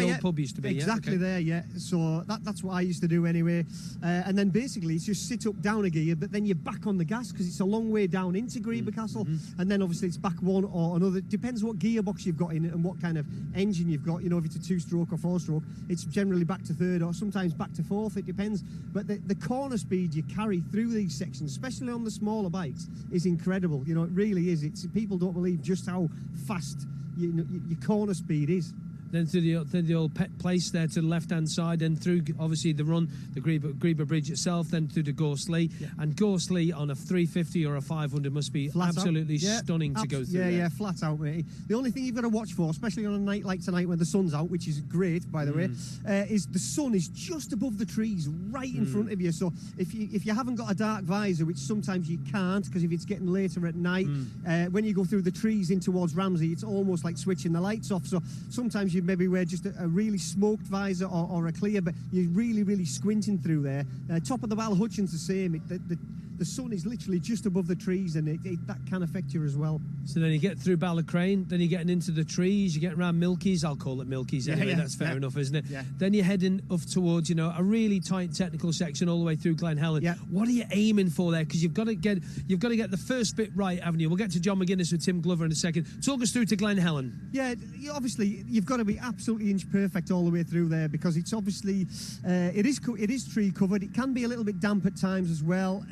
Speaker 2: old pub used to be.
Speaker 3: Exactly there. So that's what I used to do anyway. And then basically it's just sit up, down a gear, but then you're back on the gas because it's a long way down into Greeba Castle. And then obviously it's back one or another. Depends what gearbox you've got in it and what kind of engine you've got. If it's a 2-stroke or 4-stroke, it's generally back to 3rd or sometimes back to 4th. It depends. But the corner speed you carry through these sections, especially on the smaller bikes, is incredible. It really is. People don't believe just how fast your corner speed is.
Speaker 2: Then through the old pet place there to the left-hand side, and through obviously the run, the Greeba Bridge itself, then through the Gorsley. And Gorsley on a 350 or a 500 must be absolutely stunning to go through.
Speaker 3: Yeah, flat out, mate. The only thing you've got to watch for, especially on a night like tonight when the sun's out, which is great, by the way, is the sun is just above the trees, right in front of you. So if you haven't got a dark visor, which sometimes you can't, because if it's getting later at night, when you go through the trees in towards Ramsey, it's almost like switching the lights off. So sometimes you maybe wear just a really smoked visor or a clear, but you're really squinting through there. Top of the Val Hutchins the same. The sun is literally just above the trees, and that can affect you as well.
Speaker 2: So then you get through Ballacrane, then you're getting into the trees, you get around Milky's, I'll call it Milky's anyway, that's fair enough, isn't it?
Speaker 3: Yeah.
Speaker 2: Then you're heading up towards, a really tight technical section all the way through Glen Helen. Yeah. What are you aiming for there? Because you've got to get the first bit right, haven't you? We'll get to John McGuinness with Tim Glover in a second. Talk us through to Glen Helen.
Speaker 3: Yeah, obviously you've got to be absolutely inch perfect all the way through there, because it's obviously it is tree covered. It can be a little bit damp at times as well.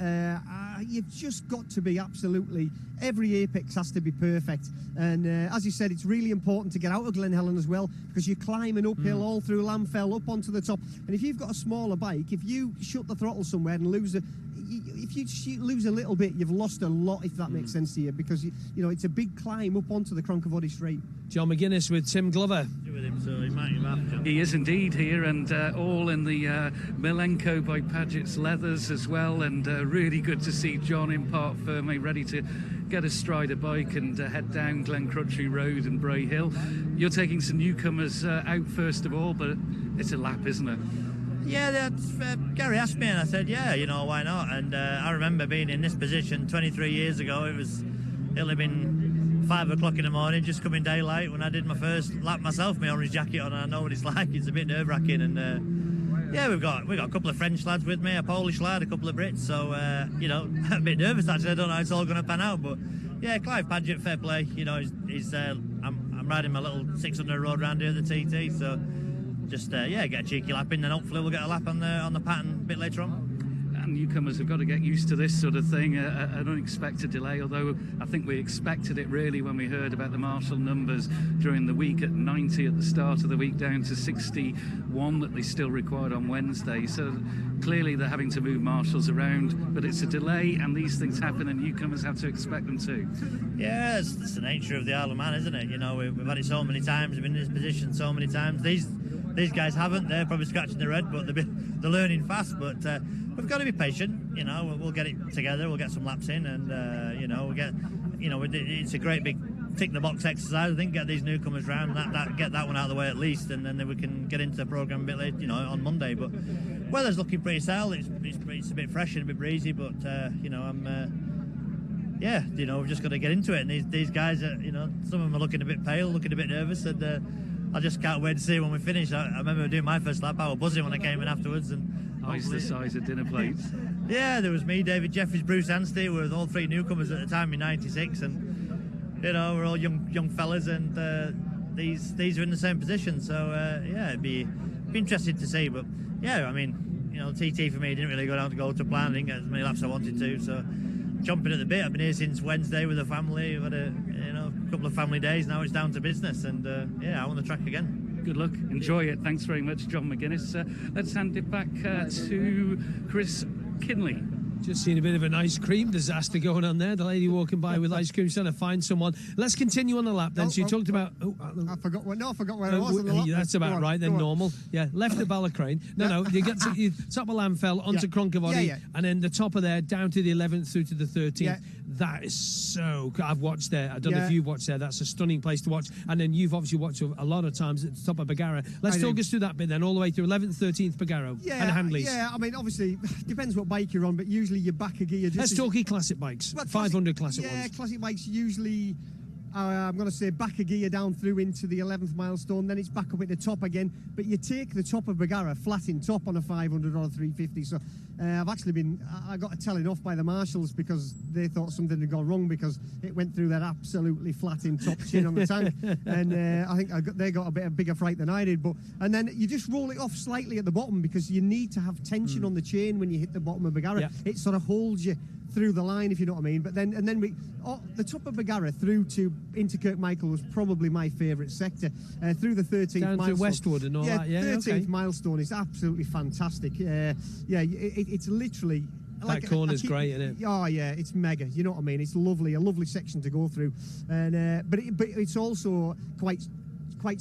Speaker 3: You've just got to be absolutely, every apex has to be perfect. And as you said, it's really important to get out of Glen Helen as well, because you're climbing uphill all through Lamfell up onto the top. And if you've got a smaller bike, if you shut the throttle somewhere and lose if you lose a little bit, you've lost a lot, if that makes sense to you, because it's a big climb up onto the Cronkavody Straight.
Speaker 2: John McGuinness with Tim Glover.
Speaker 4: He is indeed here, and all in the Milenko by Paget's leathers as well, and really good to see John in park firmly, ready to get astride a bike and head down Glen Crutchley Road and Bray Hill. You're taking some newcomers out first of all, but it's a lap, isn't it?
Speaker 9: Yeah, Gary asked me and I said, why not? And I remember being in this position 23 years ago. It'll have been 5 o'clock in the morning, just coming daylight, when I did my first lap myself, my orange jacket on, and I know what it's like. It's a bit nerve-wracking, and Yeah, we've got a couple of French lads with me, a Polish lad, a couple of Brits. So a bit nervous actually. I don't know how it's all going to pan out, but yeah, Clive Paget, fair play. He's I'm riding my little 600 road round here at the TT, so just get a cheeky lap in, and hopefully we'll get a lap on the pattern a bit later on.
Speaker 4: And Newcomers have got to get used to this sort of thing, an unexpected delay, although I think we expected it really when we heard about the marshal numbers during the week at 90 at the start of the week, down to 61 that they still required on Wednesday. So clearly they're having to move marshals around, but it's a delay and these things happen and Newcomers have to expect them to.
Speaker 9: Yeah, it's the nature of the Isle of Man, isn't it? We've had it so many times, we've been in this position so many times. These guys haven't. They're probably scratching their head, but they're learning fast. But we've got to be patient. We'll get it together. We'll get some laps in, and we'll get. It's a great big tick the box exercise. I think get these newcomers round, get that one out of the way at least, and then we can get into the program a bit later, on Monday. But weather's looking pretty settled. It's a bit fresh and a bit breezy, but we've just got to get into it. And these guys are, some of them are looking a bit pale, looking a bit nervous, and I just can't wait to see when we finish. I remember doing my first lap. I was buzzing when I came in afterwards. And
Speaker 4: Twice the size of dinner plates.
Speaker 9: Yeah, there was me, David Jeffries, Bruce Anstey. We were all three newcomers at the time in '96, and we're all young fellas, and these are in the same position. So it'd be interesting to see. But yeah, TT for me didn't really go down to plan. I didn't get as many laps as I wanted to. So jumping at the bit. I've been here since Wednesday with the family. We've had a couple of family days. Now it's down to business, and I'm on the track again.
Speaker 4: Good luck. Enjoy it. Thanks very much, John McGuinness. Let's hand it back to Chris Kinley.
Speaker 2: Just seen a bit of an ice cream disaster going on there. The lady walking by with ice cream trying to find someone. Let's continue on the lap then. So you talked about...
Speaker 3: I forgot where I was on the lap.
Speaker 2: That's about right then, normal. Yeah, left of Balacrane. No, you get to top of Lamfell onto Cronkivody, and then the top of there down to the 11th through to the 13th. Yeah. That is so... I've watched there. I don't know if you've watched there. That's a stunning place to watch. And then you've obviously watched a lot of times at the top of Bagara. Let's talk us through that bit then, all the way through 11th, 13th Bagaro and Handleys.
Speaker 3: Yeah, obviously, depends what bike you're on, but usually you're back a gear.
Speaker 2: Let's talk classic bikes, 500 classic ones.
Speaker 3: Yeah, classic bikes usually... I'm going to say back a gear down through into the 11th milestone, then it's back up at the top again. But you take the top of Bagara flat in top on a 500 or a 350. So I got a telling off by the marshals because they thought something had gone wrong because it went through that absolutely flat in top chin on the tank. And I think they got a bit of bigger fright than I did. And then you just roll it off slightly at the bottom because you need to have tension on the chain when you hit the bottom of Bagara. Yeah. It sort of holds you through the line, if you know what I mean. But then the top of Bagara through to into Kirkmichael was probably my favourite sector. Through the 13th
Speaker 2: down
Speaker 3: milestone.
Speaker 2: to Westwood and all that. Yeah,
Speaker 3: 13th milestone is absolutely fantastic. It's literally.
Speaker 2: That corner's great, isn't it?
Speaker 3: Oh yeah, it's mega. You know what I mean? It's lovely, a lovely section to go through, and but it's also quite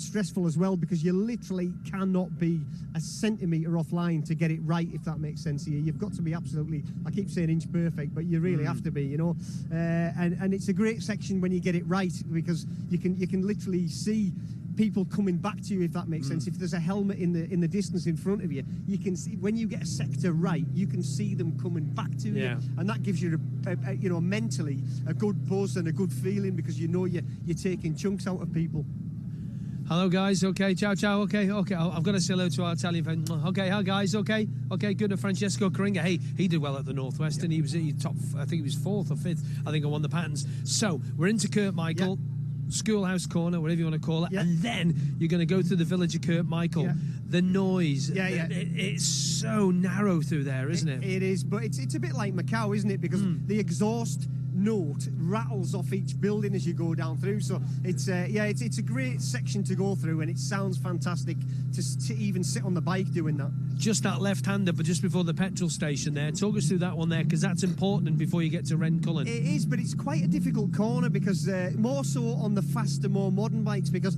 Speaker 3: stressful as well because you literally cannot be a centimetre offline to get it right, if that makes sense to you. You've got to be absolutely, I keep saying inch perfect, but you really have to be, and it's a great section when you get it right because you can literally see people coming back to you, if that makes sense. If there's a helmet in the distance in front of you, you can see when you get a sector right, you can see them coming back to you, and that gives you mentally a good buzz and a good feeling because you're taking chunks out of people.
Speaker 2: Hello guys, okay, ciao, okay, I've got to say hello to our Italian friend. Okay, hi guys, okay, good to Francesco Coringa. Hey, he did well at the Northwest and he was top, I think he was 4th or 5th, I think I won the patterns. So, we're into Kirkmichael, Schoolhouse Corner, whatever you want to call it, and then you're going to go through the village of Kirkmichael. The noise, it's so narrow through there, isn't it?
Speaker 3: It is, but it's a bit like Macau, isn't it? Because the exhaust note rattles off each building as you go down through, so it's a great section to go through, and it sounds fantastic to even sit on the bike doing that.
Speaker 2: Just that left-hander, but just before the petrol station there. Talk us through that one there, because that's important before you get to Rencullen.
Speaker 3: It is, but it's quite a difficult corner because more so on the faster, more modern bikes, because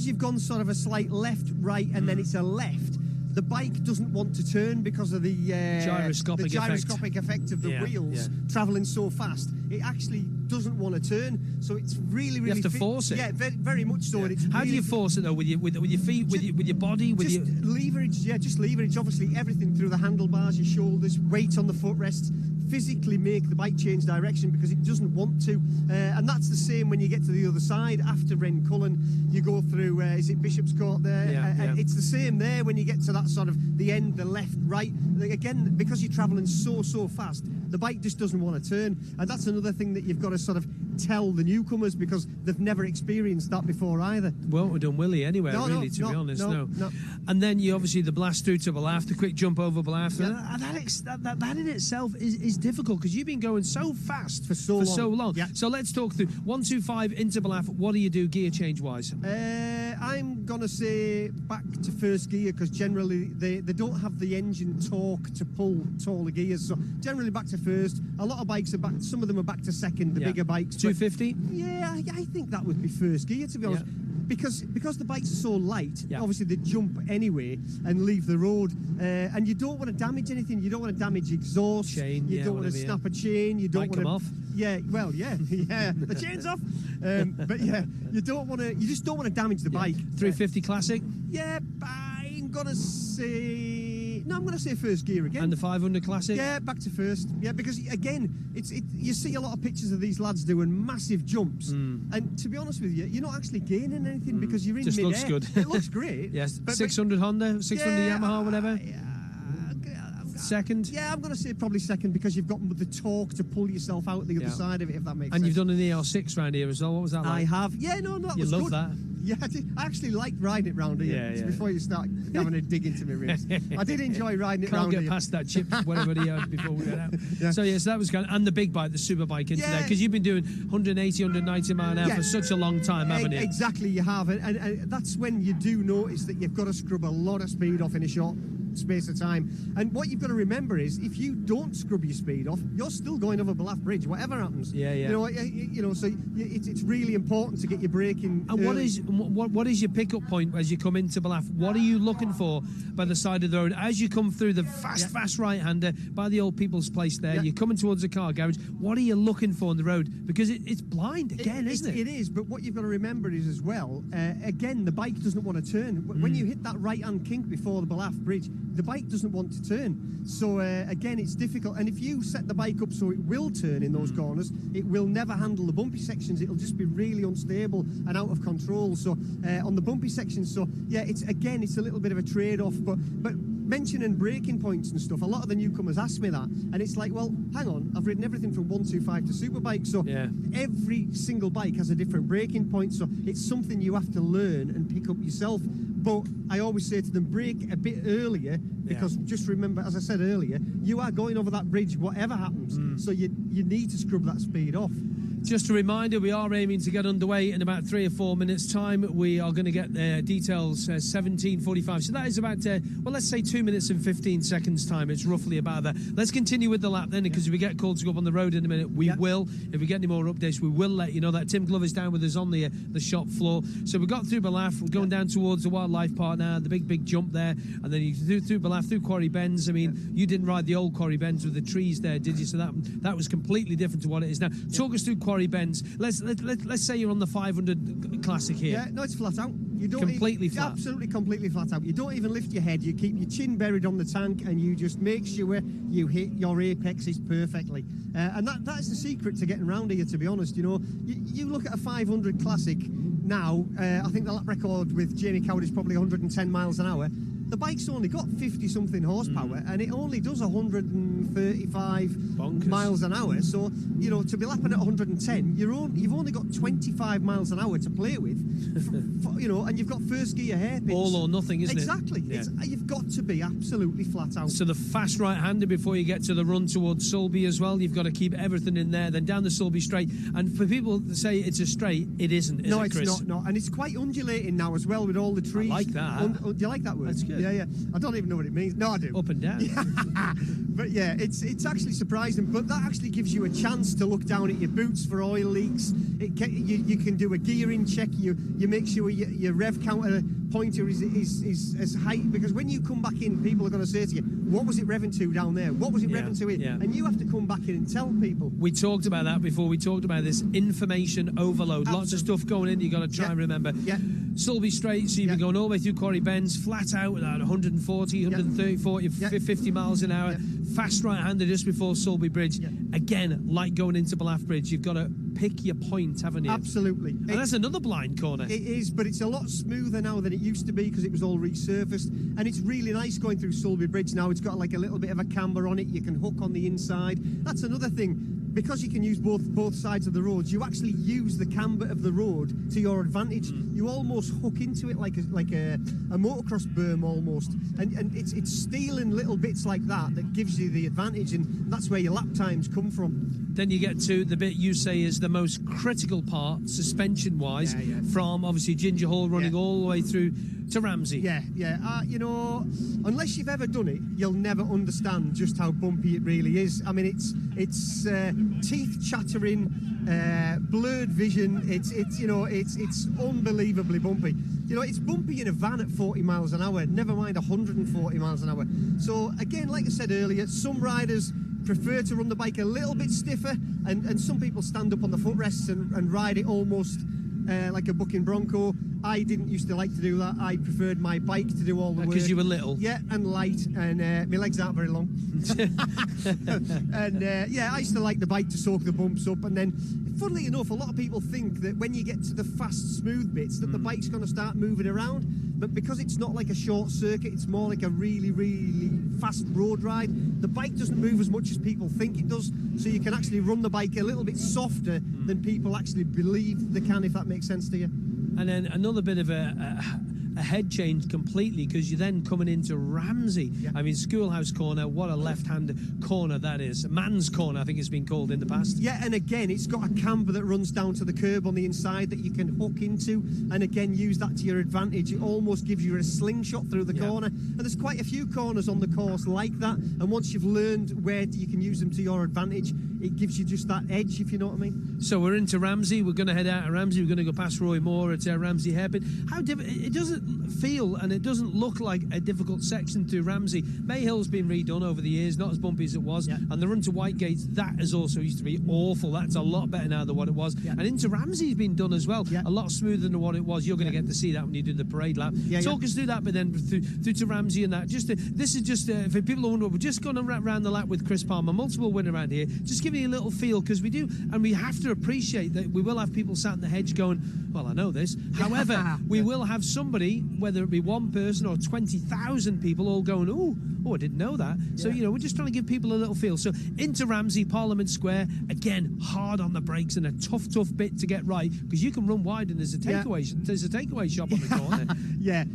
Speaker 3: you've gone sort of a slight left, right, and then it's a left. The bike doesn't want to turn because of the gyroscopic effect of the wheels travelling so fast. It actually doesn't want to turn, so it's really
Speaker 2: you have to force it.
Speaker 3: Yeah, very much so.
Speaker 2: Yeah. How do you force it though? With your feet, with your body, with
Speaker 3: leverage? Yeah, just leverage. Obviously, everything through the handlebars, your shoulders, weight on the footrests. physically make the bike change direction because it doesn't want to. And that's the same when you get to the other side after Rencullen. You go through, is it Bishop's Court there?
Speaker 2: Yeah.
Speaker 3: It's the same there when you get to that sort of the end, the left, right. Again, because you're travelling so fast, the bike just doesn't want to turn. And that's another thing that you've got to sort of tell the newcomers because they've never experienced that before either.
Speaker 2: Won't have done Willie anywhere,
Speaker 3: No,
Speaker 2: really, to be honest. No. And then you obviously the blast through to Belaf, the quick jump over Belaf.
Speaker 3: Yeah.
Speaker 2: That in itself is difficult because you've been going so fast
Speaker 3: for so long. Yeah.
Speaker 2: So let's talk through 125 into Belaf. What do you do gear change wise?
Speaker 3: I'm gonna say back to first gear because generally they don't have the engine torque to pull taller gears. So generally back to first. A lot of bikes are back. Some of them are back to second. The bigger bikes.
Speaker 2: 250.
Speaker 3: Yeah, I think that would be first gear to be honest. Because the bikes are so light, obviously they jump anyway and leave the road, and you don't want to damage anything. You don't want to damage exhaust.
Speaker 2: Chain,
Speaker 3: you don't want to snap a chain. You don't want
Speaker 2: come
Speaker 3: to.
Speaker 2: off.
Speaker 3: Yeah, well, yeah, the chain's off. But yeah, you don't want to. You just don't want to damage the bike.
Speaker 2: 350 classic.
Speaker 3: Yeah, I'm gonna say. No, I'm going to say first gear again.
Speaker 2: And the 500 classic?
Speaker 3: Yeah, back to first. Yeah, because again, you see a lot of pictures of these lads doing massive jumps, and to be honest with you, you're not actually gaining anything because you're in
Speaker 2: just
Speaker 3: mid-air.
Speaker 2: looks good.
Speaker 3: It looks great.
Speaker 2: Yes, 600 Honda, 600 Yamaha, whatever. Second?
Speaker 3: Yeah, I'm going to say probably second because you've got the torque to pull yourself out the other side of it, if that makes sense.
Speaker 2: And you've done an EL6 round here as well. What was that like?
Speaker 3: I have. Yeah, no, that
Speaker 2: you
Speaker 3: was
Speaker 2: love
Speaker 3: good.
Speaker 2: that.
Speaker 3: Yeah, I actually liked riding it round here.
Speaker 2: Yeah.
Speaker 3: Before you start having a dig into my ribs, I did enjoy riding it round here.
Speaker 2: Can't get past that chip, whatever he had before we went out.
Speaker 3: Yeah.
Speaker 2: So yes, that was kind of, and the big bike, the super bike into there, because you've been doing 180, 190 mile an hour for such a long time, haven't you?
Speaker 3: Exactly, you have, and that's when you do notice that you've got to scrub a lot of speed off in a short space of time. And what you've got to remember is, if you don't scrub your speed off, you're still going over Belaf Bridge, whatever happens.
Speaker 2: Yeah.
Speaker 3: You know, so it's really important to get your braking.
Speaker 2: And what is your pickup point as you come into Belaf? What are you looking for by the side of the road as you come through the fast right-hander by the old people's place there? You're coming towards the car garage. What are you looking for on the road? Because it's blind again, isn't it?
Speaker 3: It is, but what you've got to remember is as well, again, the bike doesn't want to turn. When you hit that right-hand kink before the Belaf Bridge, the bike doesn't want to turn. So again, it's difficult. And if you set the bike up so it will turn in those corners, it will never handle the bumpy sections. It'll just be really unstable and out of control. So on the bumpy sections, so yeah, it's a little bit of a trade-off. But mentioning braking points and stuff, a lot of the newcomers ask me that, and it's like, well, hang on, I've ridden everything from 125 to superbike, so every single bike has a different braking point, so it's something you have to learn and pick up yourself. But I always say to them, brake a bit earlier, because just remember, as I said earlier, you are going over that bridge whatever happens, so you need to scrub that speed off.
Speaker 2: Just a reminder, we are aiming to get underway in about 3 or 4 minutes' time. We are going to get details 17:45. So that is about, let's say 2 minutes and 15 seconds' time. It's roughly about that. Let's continue with the lap then, because if we get called to go up on the road in a minute, we will. If we get any more updates, we will let you know that. Tim Glover's down with us on the shop floor. So we got through Belaf. We're going down towards the wildlife park now, the big jump there. And then you through Belaf, through Quarry Bends. I mean, you didn't ride the old Quarry Bends with the trees there, did you? So that was completely different to what it is now. Talk us through Quarry Bends. Let's say you're on the 500 classic here.
Speaker 3: Yeah, no, it's flat out. You don't
Speaker 2: completely flat.
Speaker 3: Absolutely completely flat out. You don't even lift your head. You keep your chin buried on the tank, and you just make sure you hit your apexes perfectly. And that's the secret to getting around here, to be honest. You know, you look at a 500 classic now. I think the lap record with Jamie Coward is probably 110 miles an hour. The bike's only got 50-something horsepower, and it only does 135 miles an hour. So, you know, to be lapping at 110, you've only got 25 miles an hour to play with, you know, and you've got first gear hairpins.
Speaker 2: All or nothing, isn't
Speaker 3: exactly.
Speaker 2: it?
Speaker 3: Exactly. You've got to be absolutely flat out.
Speaker 2: So the fast right-hander before you get to the run towards Sulby as well, you've got to keep everything in there, then down the Sulby straight. And for people to say it's a straight, it isn't, is it, Chris?
Speaker 3: It's not. And it's quite undulating now as well with all the trees.
Speaker 2: I like that.
Speaker 3: Do you like that word?
Speaker 2: That's good.
Speaker 3: Yeah. I don't even know what it means. No, I do.
Speaker 2: Up and down.
Speaker 3: But yeah, it's actually surprising. But that actually gives you a chance to look down at your boots for oil leaks. You can do a gearing check. You make sure your rev counter pointer is as high, because when you come back in, people are going to say to you, what was it revving to down there? What was it revving to here? And you have to come back in and tell people.
Speaker 2: We talked about that before. We talked about this information overload. Absolutely. Lots of stuff going in. You got to try and remember.
Speaker 3: Yeah.
Speaker 2: Sulby Straight, so you've been going all the way through Quarry Bends, flat out at 140, 130, 40, 50 miles an hour, fast right-hander just before Sulby Bridge. Again, like going into Bluff Bridge, you've got to pick your point, haven't you?
Speaker 3: Absolutely.
Speaker 2: And that's another blind corner.
Speaker 3: It is, but it's a lot smoother now than it used to be because it was all resurfaced. And it's really nice going through Sulby Bridge now. It's got like a little bit of a camber on it. You can hook on the inside. That's another thing. Because you can use both sides of the road, you actually use the camber of the road to your advantage. You almost hook into it like a motocross berm almost, and it's stealing little bits like that gives you the advantage, and that's where your lap times come from.
Speaker 2: Then you get to the bit you say is the most critical part, suspension-wise, from obviously Ginger Hall running all the way through to Ramsey.
Speaker 3: You know, unless you've ever done it, you'll never understand just how bumpy it really is. I mean, it's teeth chattering, blurred vision. It's unbelievably bumpy. You know, it's bumpy in a van at 40 miles an hour, never mind 140 miles an hour. So again, like I said earlier, some riders prefer to run the bike a little bit stiffer, and some people stand up on the footrests and ride it almost like a bucking bronco. I didn't used to like to do that. I preferred my bike to do all the work.
Speaker 2: Because you were little?
Speaker 3: Yeah, and light, and my legs aren't very long. And I used to like the bike to soak the bumps up, and then, funnily enough, a lot of people think that when you get to the fast, smooth bits, that the bike's going to start moving around, but because it's not like a short circuit, it's more like a really, really fast road ride, the bike doesn't move as much as people think it does, so you can actually run the bike a little bit softer than people actually believe they can, if that makes sense to you.
Speaker 2: And then another bit of a head change completely, because you're then coming into Ramsey. I mean, Schoolhouse Corner, what a left-hand corner that is. Man's Corner, I think it's been called in the past.
Speaker 3: Yeah, and again, it's got a camber that runs down to the curb on the inside that you can hook into, and again, use that to your advantage. It almost gives you a slingshot through the corner, and there's quite a few corners on the course like that, and once you've learned where you can use them to your advantage, it gives you just that edge, if you know what I mean.
Speaker 2: So we're into Ramsey. We're going to head out of Ramsey. We're going to go past Roy Moore at Ramsey Hairpin. It doesn't feel and it doesn't look like a difficult section through Ramsey. Mayhill's been redone over the years, not as bumpy as it was. And the run to Whitegate, that has also used to be awful. That's a lot better now than what it was. And into Ramsey's been done as well. A lot smoother than what it was. You're going to get to see that when you do the parade lap. Talk us through that, but then through to Ramsey and that. This is just for people who wonder, we're just going around the lap with Chris Palmer, multiple winner around here. Just giving you a little feel, because we do, and we have to appreciate that we will have people sat in the hedge going, well, I know this. However, we will have somebody, whether it be one person or 20,000 people, all going, oh, I didn't know that. So, you know, we're just trying to give people a little feel. So into Ramsey, Parliament Square, again, hard on the brakes and a tough bit to get right, because you can run wide and there's a takeaway shop on the corner.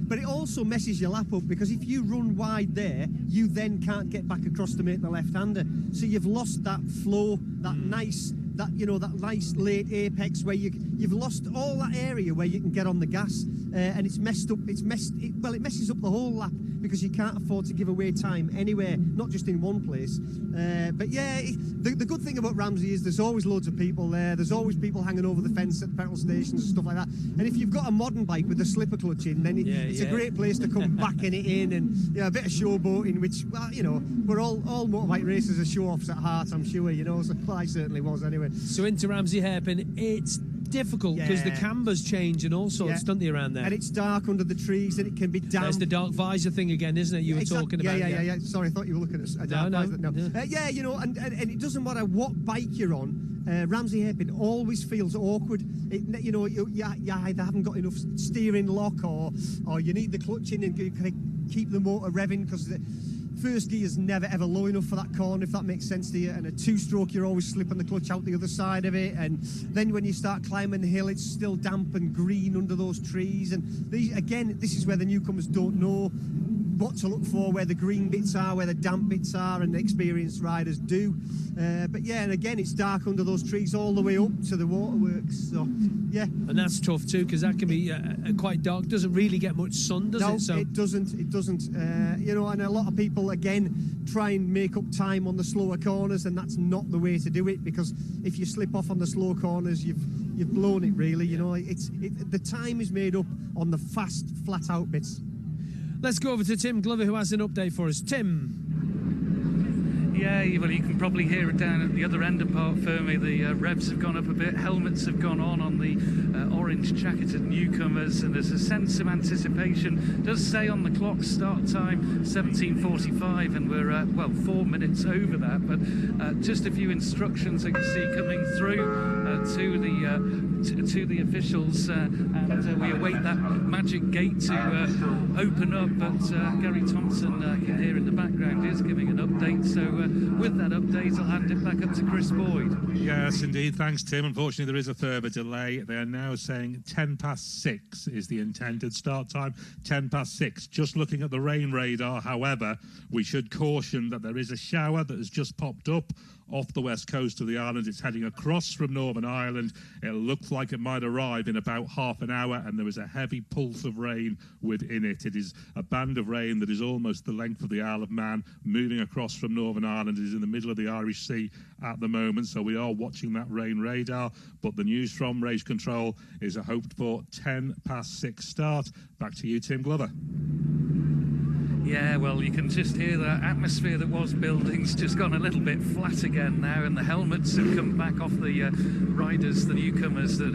Speaker 3: But it also messes your lap up, because if you run wide there, you then can't get back across to make the left-hander. So you've lost that flow, that nice late apex where you've lost all that area where you can get on the gas, and it messes up the whole lap, because you can't afford to give away time anywhere, not just in one place. The good thing about Ramsey is there's always loads of people there. There's always people hanging over the fence at petrol stations and stuff like that. And if you've got a modern bike with a slipper clutch in, then it's a great place to come backing it in, and a bit of showboating, which, well, we're all motorbike racers are show-offs at heart, I'm sure, so I certainly was anyway.
Speaker 2: So into Ramsey Hairpin, it's difficult because the cambers change and all sorts, don't they, around there?
Speaker 3: And it's dark under the trees, and it can be damp.
Speaker 2: There's the dark visor thing again, isn't it? You were talking about.
Speaker 3: Yeah. Sorry, I thought you were looking at a dark visor. No. And it doesn't matter what bike you're on. Ramsey Hairpin always feels awkward. You either haven't got enough steering lock, or you need the clutch in and you can keep the motor revving, because the first gear's never ever low enough for that corner, if that makes sense to you. And a two-stroke, you're always slipping the clutch out the other side of it, and then when you start climbing the hill, it's still damp and green under those trees. And this is where the newcomers don't know what to look for, where the green bits are, where the damp bits are, and the experienced riders do. And again, it's dark under those trees all the way up to the waterworks. So,
Speaker 2: and that's tough too, because that can be quite dark. Doesn't really get much sun, does it?
Speaker 3: No, it doesn't. It doesn't. And a lot of people again try and make up time on the slower corners, and that's not the way to do it, because if you slip off on the slow corners, you've blown it really. The time is made up on the fast, flat out bits.
Speaker 2: Let's go over to Tim Glover, who has an update for us. Tim.
Speaker 4: Yeah, well, you can probably hear it down at the other end of Park Ferme. The revs have gone up a bit, helmets have gone on the orange jacketed newcomers, and there's a sense of anticipation. It does say on the clock start time 17:45, and we're 4 minutes over that, but just a few instructions I can see coming through to the officials, and we await that magic gate to open up. But Gary Thompson, you can hear in the background, is giving an update. So with that update, I'll hand it back up to Chris Boyd.
Speaker 1: Yes, indeed. Thanks, Tim. Unfortunately, there is a further delay. They are now saying 6:10 is the intended start time. 6:10. Just looking at the rain radar, however, we should caution that there is a shower that has just popped up off the west coast of the island. It's heading across from Northern Ireland. It looks like it might arrive in about half an hour, and there is a heavy pulse of rain within it. It is a band of rain that is almost the length of the Isle of Man, moving across from Northern Ireland. It is in the middle of the Irish Sea at the moment, so we are watching that rain radar. But the news from Race Control is a hoped for 6:10 start. Back to you, Tim Glover.
Speaker 4: Yeah, well, you can just hear the atmosphere that was building's just gone a little bit flat again now, and the helmets have come back off the riders, the newcomers that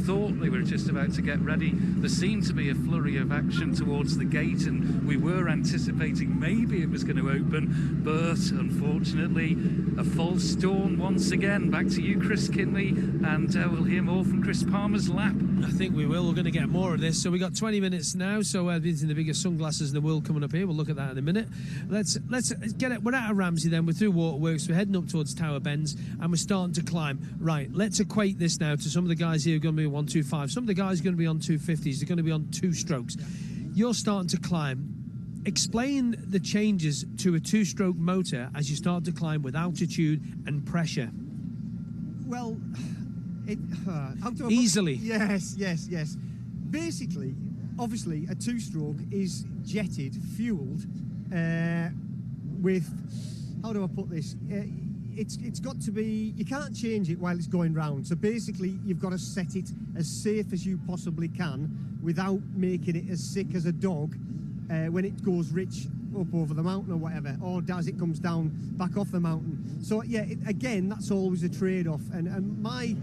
Speaker 4: thought they were just about to get ready. There seemed to be a flurry of action towards the gate, and we were anticipating maybe it was going to open, but unfortunately a false dawn once again. Back to you, Chris Kinley, and we'll hear more from Chris Palmer's lap.
Speaker 2: I think we will. We're going to get more of this. So we got 20 minutes now. So these are the biggest sunglasses in the world coming up here. We'll look at that in a minute. Let's get it. We're out of Ramsey then. We're through Waterworks. We're heading up towards Tower Bends, and we're starting to climb. Right, let's equate this now to some of the guys here who are going to be on 125. Some of the guys are going to be on 250s. They're going to be on 2 strokes. You're starting to climb. Explain the changes to a 2-stroke motor as you start to climb with altitude and pressure.
Speaker 3: Well,
Speaker 2: easily.
Speaker 3: Yes. Basically, obviously, a 2-stroke is jetted, fueled with, how do I put this? It's got to be, you can't change it while it's going round. So basically, you've got to set it as safe as you possibly can without making it as sick as a dog when it goes rich up over the mountain or whatever, or as it comes down back off the mountain. So yeah, again, that's always a trade-off. And my,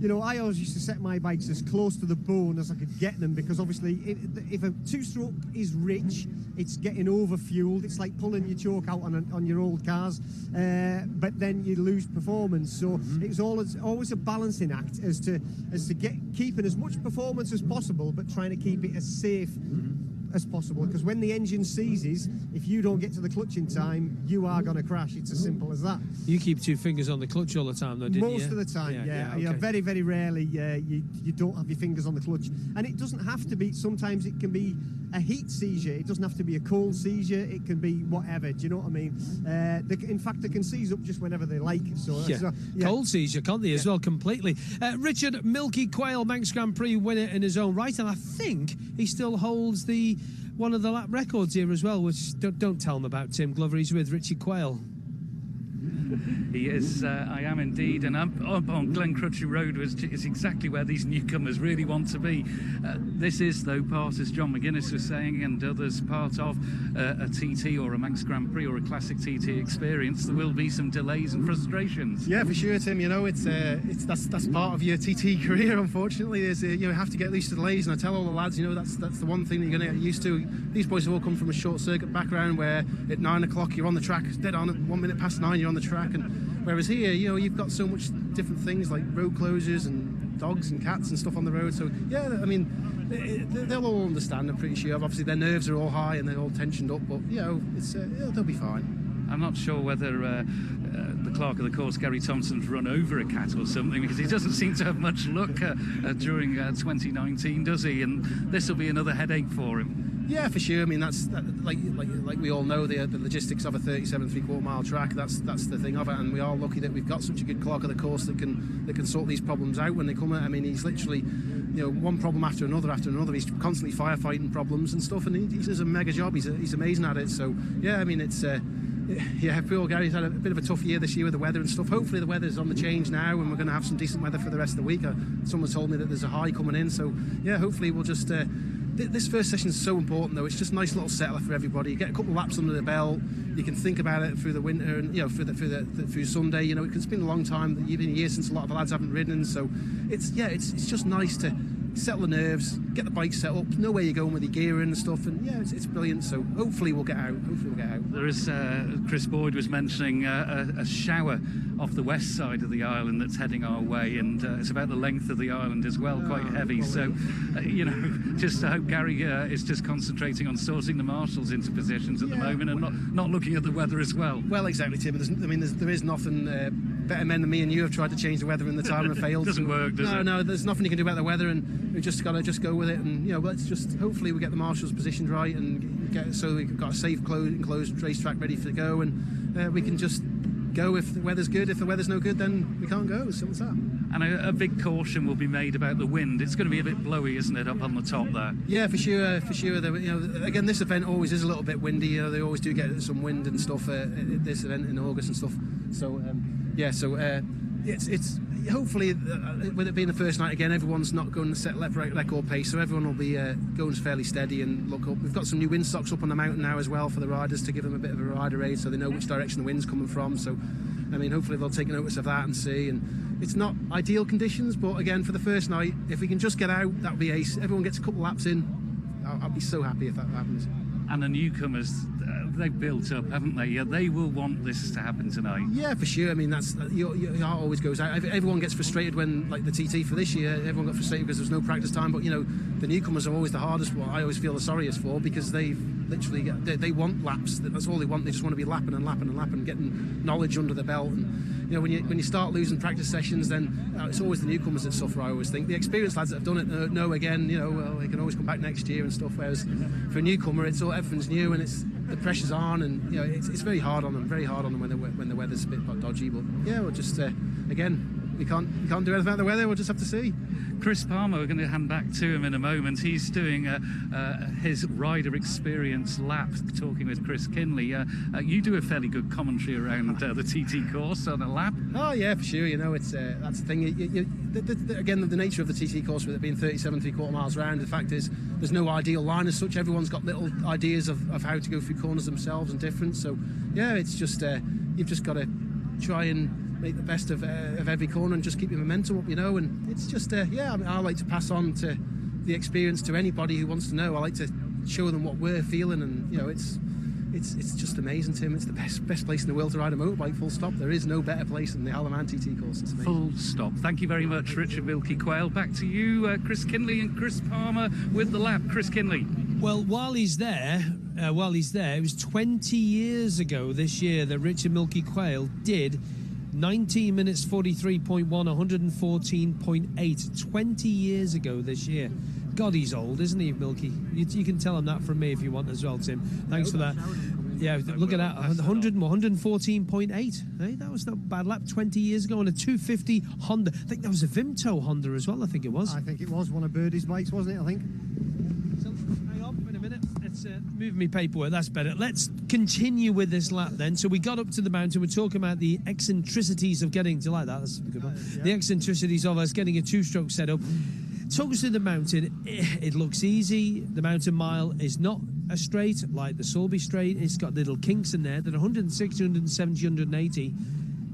Speaker 3: I always used to set my bikes as close to the bone as I could get them, because obviously if a 2-stroke is rich, it's getting over-fueled. It's like pulling your choke out on your old cars, but then you lose performance. So it's always a balancing act as to keeping as much performance as possible, but trying to keep it as safe as possible, because when the engine seizes, if you don't get to the clutch in time, you are going to crash. It's as simple as that.
Speaker 2: You keep 2 fingers on the clutch all the time, though, didn't you?
Speaker 3: Most of the time, yeah.
Speaker 2: Okay.
Speaker 3: Very, very rarely you don't have your fingers on the clutch. And it doesn't have to be, sometimes it can be a heat seizure. It doesn't have to be a cold seizure. It can be whatever. Do you know what I mean? In fact, they can seize up just whenever they like.
Speaker 2: Cold seizure, can't they, as well, completely. Richard Milky Quayle, Manx Grand Prix winner in his own right, and I think he still holds one of the lap records here as well, which don't tell him about Tim Glover. He's with Richie Quayle.
Speaker 4: He is, I am indeed, and up on Glen Crutchley Road is exactly where these newcomers really want to be. This is, though, part, as John McGuinness was saying, and others, part of a TT or a Manx Grand Prix or a classic TT experience. There will be some delays and frustrations.
Speaker 10: Yeah, for sure, Tim. That's part of your TT career. Unfortunately, is you have to get used to delays, and I tell all the lads, that's the one thing that you're going to get used to. These boys have all come from a short circuit background where at 9 o'clock you're on the track, dead on at 1 minute past 9 you're on the track, and whereas here, you've got so much different things like road closures and dogs and cats and stuff on the road. So yeah, I mean, they'll all understand. I'm pretty sure. Obviously, their nerves are all high and they're all tensioned up, but they'll be fine.
Speaker 4: I'm not sure whether the clerk of the course, Gary Thompson's run over a cat or something, because he doesn't seem to have much luck during 2019, does he? And this will be another headache for him.
Speaker 10: Yeah, for sure. I mean, that's like we all know the logistics of a 37 3/4 mile track. That's the thing of it, and we are lucky that we've got such a good clerk of the course that can sort these problems out when they come out. I mean, he's literally, one problem after another. He's constantly firefighting problems and stuff, and he does a mega job. He's amazing at it. So yeah, I mean, it's. Poor Gary's had a bit of a tough year this year with the weather and stuff. Hopefully the weather's on the change now, and we're going to have some decent weather for the rest of the week. Someone told me that there's a high coming in, so yeah, hopefully we'll just. This first session is so important, though. It's just a nice little settler for everybody. You get a couple of laps under the belt, You can think about it through the winter and through Sunday. It's been a long time. It's been a year since a lot of the lads haven't ridden, so it's just nice to settle the nerves, get the bike set up, know where you're going with your gear and stuff, and it's brilliant. So hopefully we'll get out.
Speaker 4: There is Chris Boyd was mentioning a shower off the west side of the island that's heading our way, and it's about the length of the island as well, quite heavy. So just I hope Gary is just concentrating on sorting the marshals into positions at the moment and not looking at the weather as well.
Speaker 10: Well, exactly, Tim. There is nothing. Better men than me and you have tried to change the weather in the time and failed.
Speaker 4: Doesn't work, does it?
Speaker 10: No, there's nothing you can do about the weather, and we've just got to go with it. And let's just hopefully we get the marshals positioned right and get so we've got a safe enclosed racetrack ready to go, and we can just go if the weather's good. If the weather's no good, then we can't go. Simple as that.
Speaker 4: And a big caution will be made about the wind. It's going to be a bit blowy, isn't it, up on the top there? Yeah,
Speaker 10: for sure. Again, this event always is a little bit windy. They always do get some wind and stuff at this event in August and stuff. So it's hopefully with it being the first night again, everyone's not going to set record pace, so everyone will be going fairly steady and look up. We've got some new windstocks up on the mountain now as well for the riders to give them a bit of a rider aid, so they know which direction the wind's coming from. So hopefully they'll take notice of that and see. And it's not ideal conditions, but again, for the first night, if we can just get out, that'll be ace. Everyone gets a couple laps in. I'll be so happy if that happens.
Speaker 4: And the newcomers, they've built up, haven't they? Yeah, they will want this to happen tonight.
Speaker 10: Yeah, for sure. That's your heart always goes out. Everyone gets frustrated when, like the TT for this year, everyone got frustrated because there's no practice time. But the newcomers are always the hardest one. I always feel the sorriest for, because they've literally they want laps. That's all they want. They just want to be lapping and lapping and lapping, getting knowledge under the belt. And when you start losing practice sessions, then it's always the newcomers that suffer. I always think the experienced lads that have done it know again. They can always come back next year and stuff. Whereas for a newcomer, everything's new and the pressure's on, and it's very hard on them. Very hard on them when the weather's a bit dodgy. But we'll just again. We can't do anything about the weather. We'll just have to see.
Speaker 4: Chris Palmer, we're going to hand back to him in a moment. He's doing his rider experience lap, talking with Chris Kinley. You do a fairly good commentary around the TT course on a lap.
Speaker 10: Oh yeah, for sure. It's that's the thing. Again, the nature of the TT course, with it being 37 3/4 miles round, the fact is there's no ideal line as such. Everyone's got little ideas of how to go through corners themselves and different. So it's just you've just got to try and make the best of every corner and just keep your momentum up, and it's just I like to pass on to the experience to anybody who wants to know. I like to show them what we're feeling, and it's just amazing, Tim. It's the best place in the world to ride a motorbike, full stop. There is no better place than the Alaman TT course. It's amazing.
Speaker 4: Full stop. Thank you very much, Richard Wilkie Quayle. Back to you, Chris Kinley and Chris Palmer with the lap. Chris Kinley.
Speaker 2: Well, while he's there, it was 20 years ago this year that Richard Milky Quayle did 19 minutes 43.1, 114.8. 20 years ago this year. God, he's old, isn't he, Milky? You can tell him that from me if you want as well, Tim. Thanks for that. Yeah, look at that, 114.8. Hey, that was not a bad lap 20 years ago on a 250 Honda. I think that was a Vimto Honda as well, I think it was.
Speaker 3: I think it was one of Birdie's bikes, wasn't it, I think?
Speaker 2: So, hang on, wait a minute. Let's move me paperwork, that's better. Let's continue with this lap then. So we got up to the mountain, we're talking about the eccentricities of getting to like that. That's a good one. Yeah. The eccentricities of us getting a two-stroke setup. Took us to the mountain. It looks easy. The mountain mile is not a straight like the Sulby straight. It's got little kinks in there that 160, 170, 180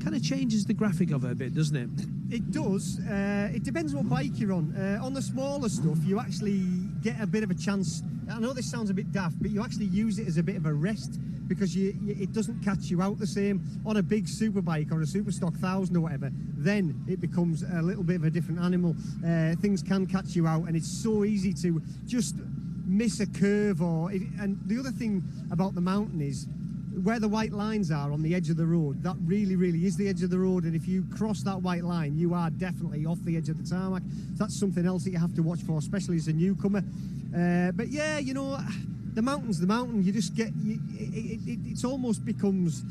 Speaker 2: kind of changes the graphic of it a bit, doesn't it?
Speaker 3: It does. It depends what bike you're on. On the smaller stuff, you actually get a bit of a chance. I know this sounds a bit daft, but you actually use it as a bit of a rest, because it doesn't catch you out the same. On a big superbike or a Superstock 1000 or whatever, then it becomes a little bit of a different animal. Things can catch you out, and it's so easy to just miss a curve. And the other thing about the mountain is where the white lines are on the edge of the road. That really, really is the edge of the road, and if you cross that white line, you are definitely off the edge of the tarmac. That's something else that you have to watch for, especially as a newcomer. But yeah, the mountain's the mountain. You just get it almost becomes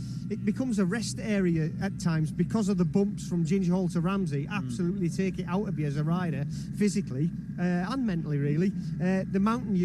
Speaker 3: a rest area at times because of the bumps from Ginger Hall to Ramsey. Absolutely take it out of you as a rider, physically and mentally, really. The mountain,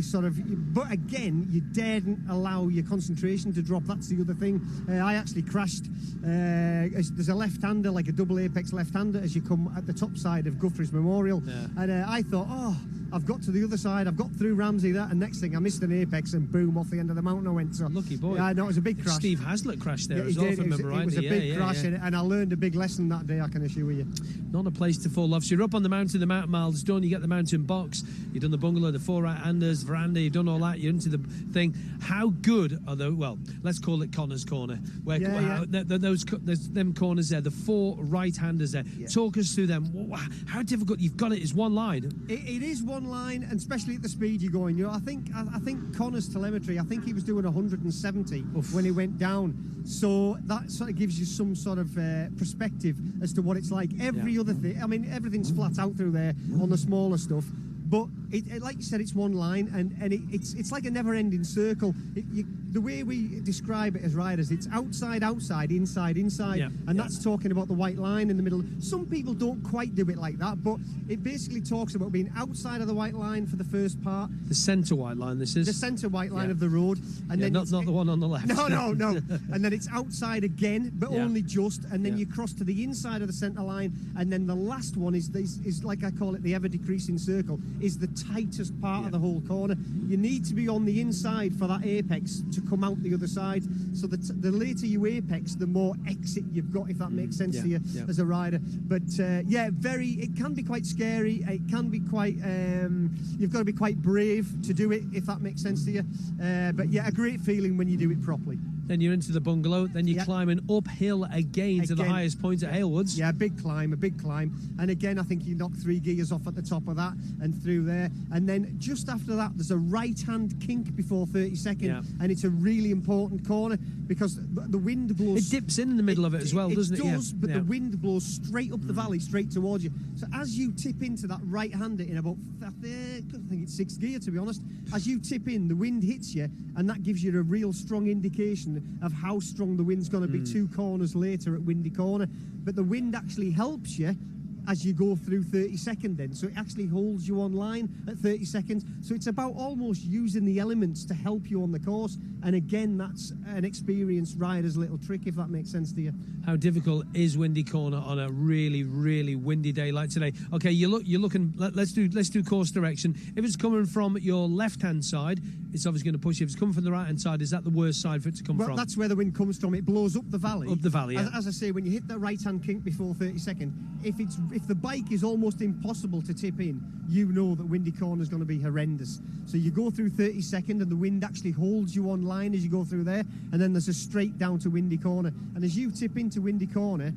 Speaker 3: but again, you daren't allow your concentration to drop. That's the other thing. I actually crashed. There's a left-hander, like a double apex left-hander, as you come at the top side of Guthrie's Memorial, and I thought, I've got to the other side, I've got through Ramsey, and next thing I missed an apex and boom, off the end of the mountain I went. So
Speaker 2: lucky boy.
Speaker 3: Yeah, no, it was a big crash.
Speaker 2: Steve Hazlitt crashed there
Speaker 3: Yeah,
Speaker 2: as well, if I
Speaker 3: it was,
Speaker 2: remember
Speaker 3: it was a
Speaker 2: rightly.
Speaker 3: big crash, and I learned a big lesson that day, I can assure you.
Speaker 2: Not a place to fall off. So you're up on the mountain mile's done, you get the mountain box, you've done the bungalow, the 4 right-handers, veranda, you've done all that, you're into the thing. How good are those, well, let's call it Connor's Corner, where there's them corners there, the 4 right-handers there.
Speaker 3: Yeah.
Speaker 2: Talk us through them. How difficult, you've got it, it's one line.
Speaker 3: It is one line, and especially at the speed you're going. I think Connor's telemetry, I think he was doing 170 when he went down. So that sort of gives you some sort of perspective as to what it's like. Every other thing, I mean, everything's flat out through there on the smaller stuff. But like you said, it's one line, and it's like a never-ending circle. The way we describe it as riders, it's outside, inside, and that's talking about the white line in the middle. Some people don't quite do it like that, but it basically talks about being outside of the white line for the first part.
Speaker 2: The centre white line, this is?
Speaker 3: The centre white line of the road. And then
Speaker 2: not the one on the left.
Speaker 3: No. And then it's outside again, but only just, and then you cross to the inside of the centre line, and then the last one is like I call it, the ever-decreasing circle, is the tightest part of the whole corner. You need to be on the inside for that apex to come out the other side. So the later you apex, the more exit you've got, if that makes sense to you as a rider. But it can be quite scary. It can be quite, you've got to be quite brave to do it, if that makes sense to you. But yeah, a great feeling when you do it properly.
Speaker 2: Then you're into the bungalow, then you're climbing uphill again to the highest point at Halewoods.
Speaker 3: Yeah, a big climb. And again, I think you knock 3 gears off at the top of that and through there. And then just after that, there's a right-hand kink before 32nd, and it's a really important corner because the wind blows...
Speaker 2: It dips in the middle of it as well, doesn't it?
Speaker 3: It does, but the wind blows straight up the valley, straight towards you. So as you tip into that right-hander in about, I think it's 6th gear, to be honest, as you tip in, the wind hits you, and that gives you a real strong indication of how strong the wind's going to be 2 corners later at Windy Corner. But the wind actually helps you as you go through 32nd then, so it actually holds you online at 32nd. So it's about almost using the elements to help you on the course, and again, that's an experienced rider's little trick, if that makes sense to you.
Speaker 2: How difficult is Windy Corner on a really, really windy day like today? Okay, you're looking. Let's do course direction. If it's coming from your left-hand side, it's obviously going to push you. If it's coming from the right-hand side, is that the worst side for it to come from?
Speaker 3: Well, that's where the wind comes from. It blows up the valley.
Speaker 2: Up the valley, yeah.
Speaker 3: As I say, when you hit the right-hand kink before 32nd, if the bike is almost impossible to tip in, you know that Windy Corner is going to be horrendous. So you go through 32nd, and the wind actually holds you on line as you go through there, and then there's a straight down to Windy Corner. And as you tip into Windy Corner,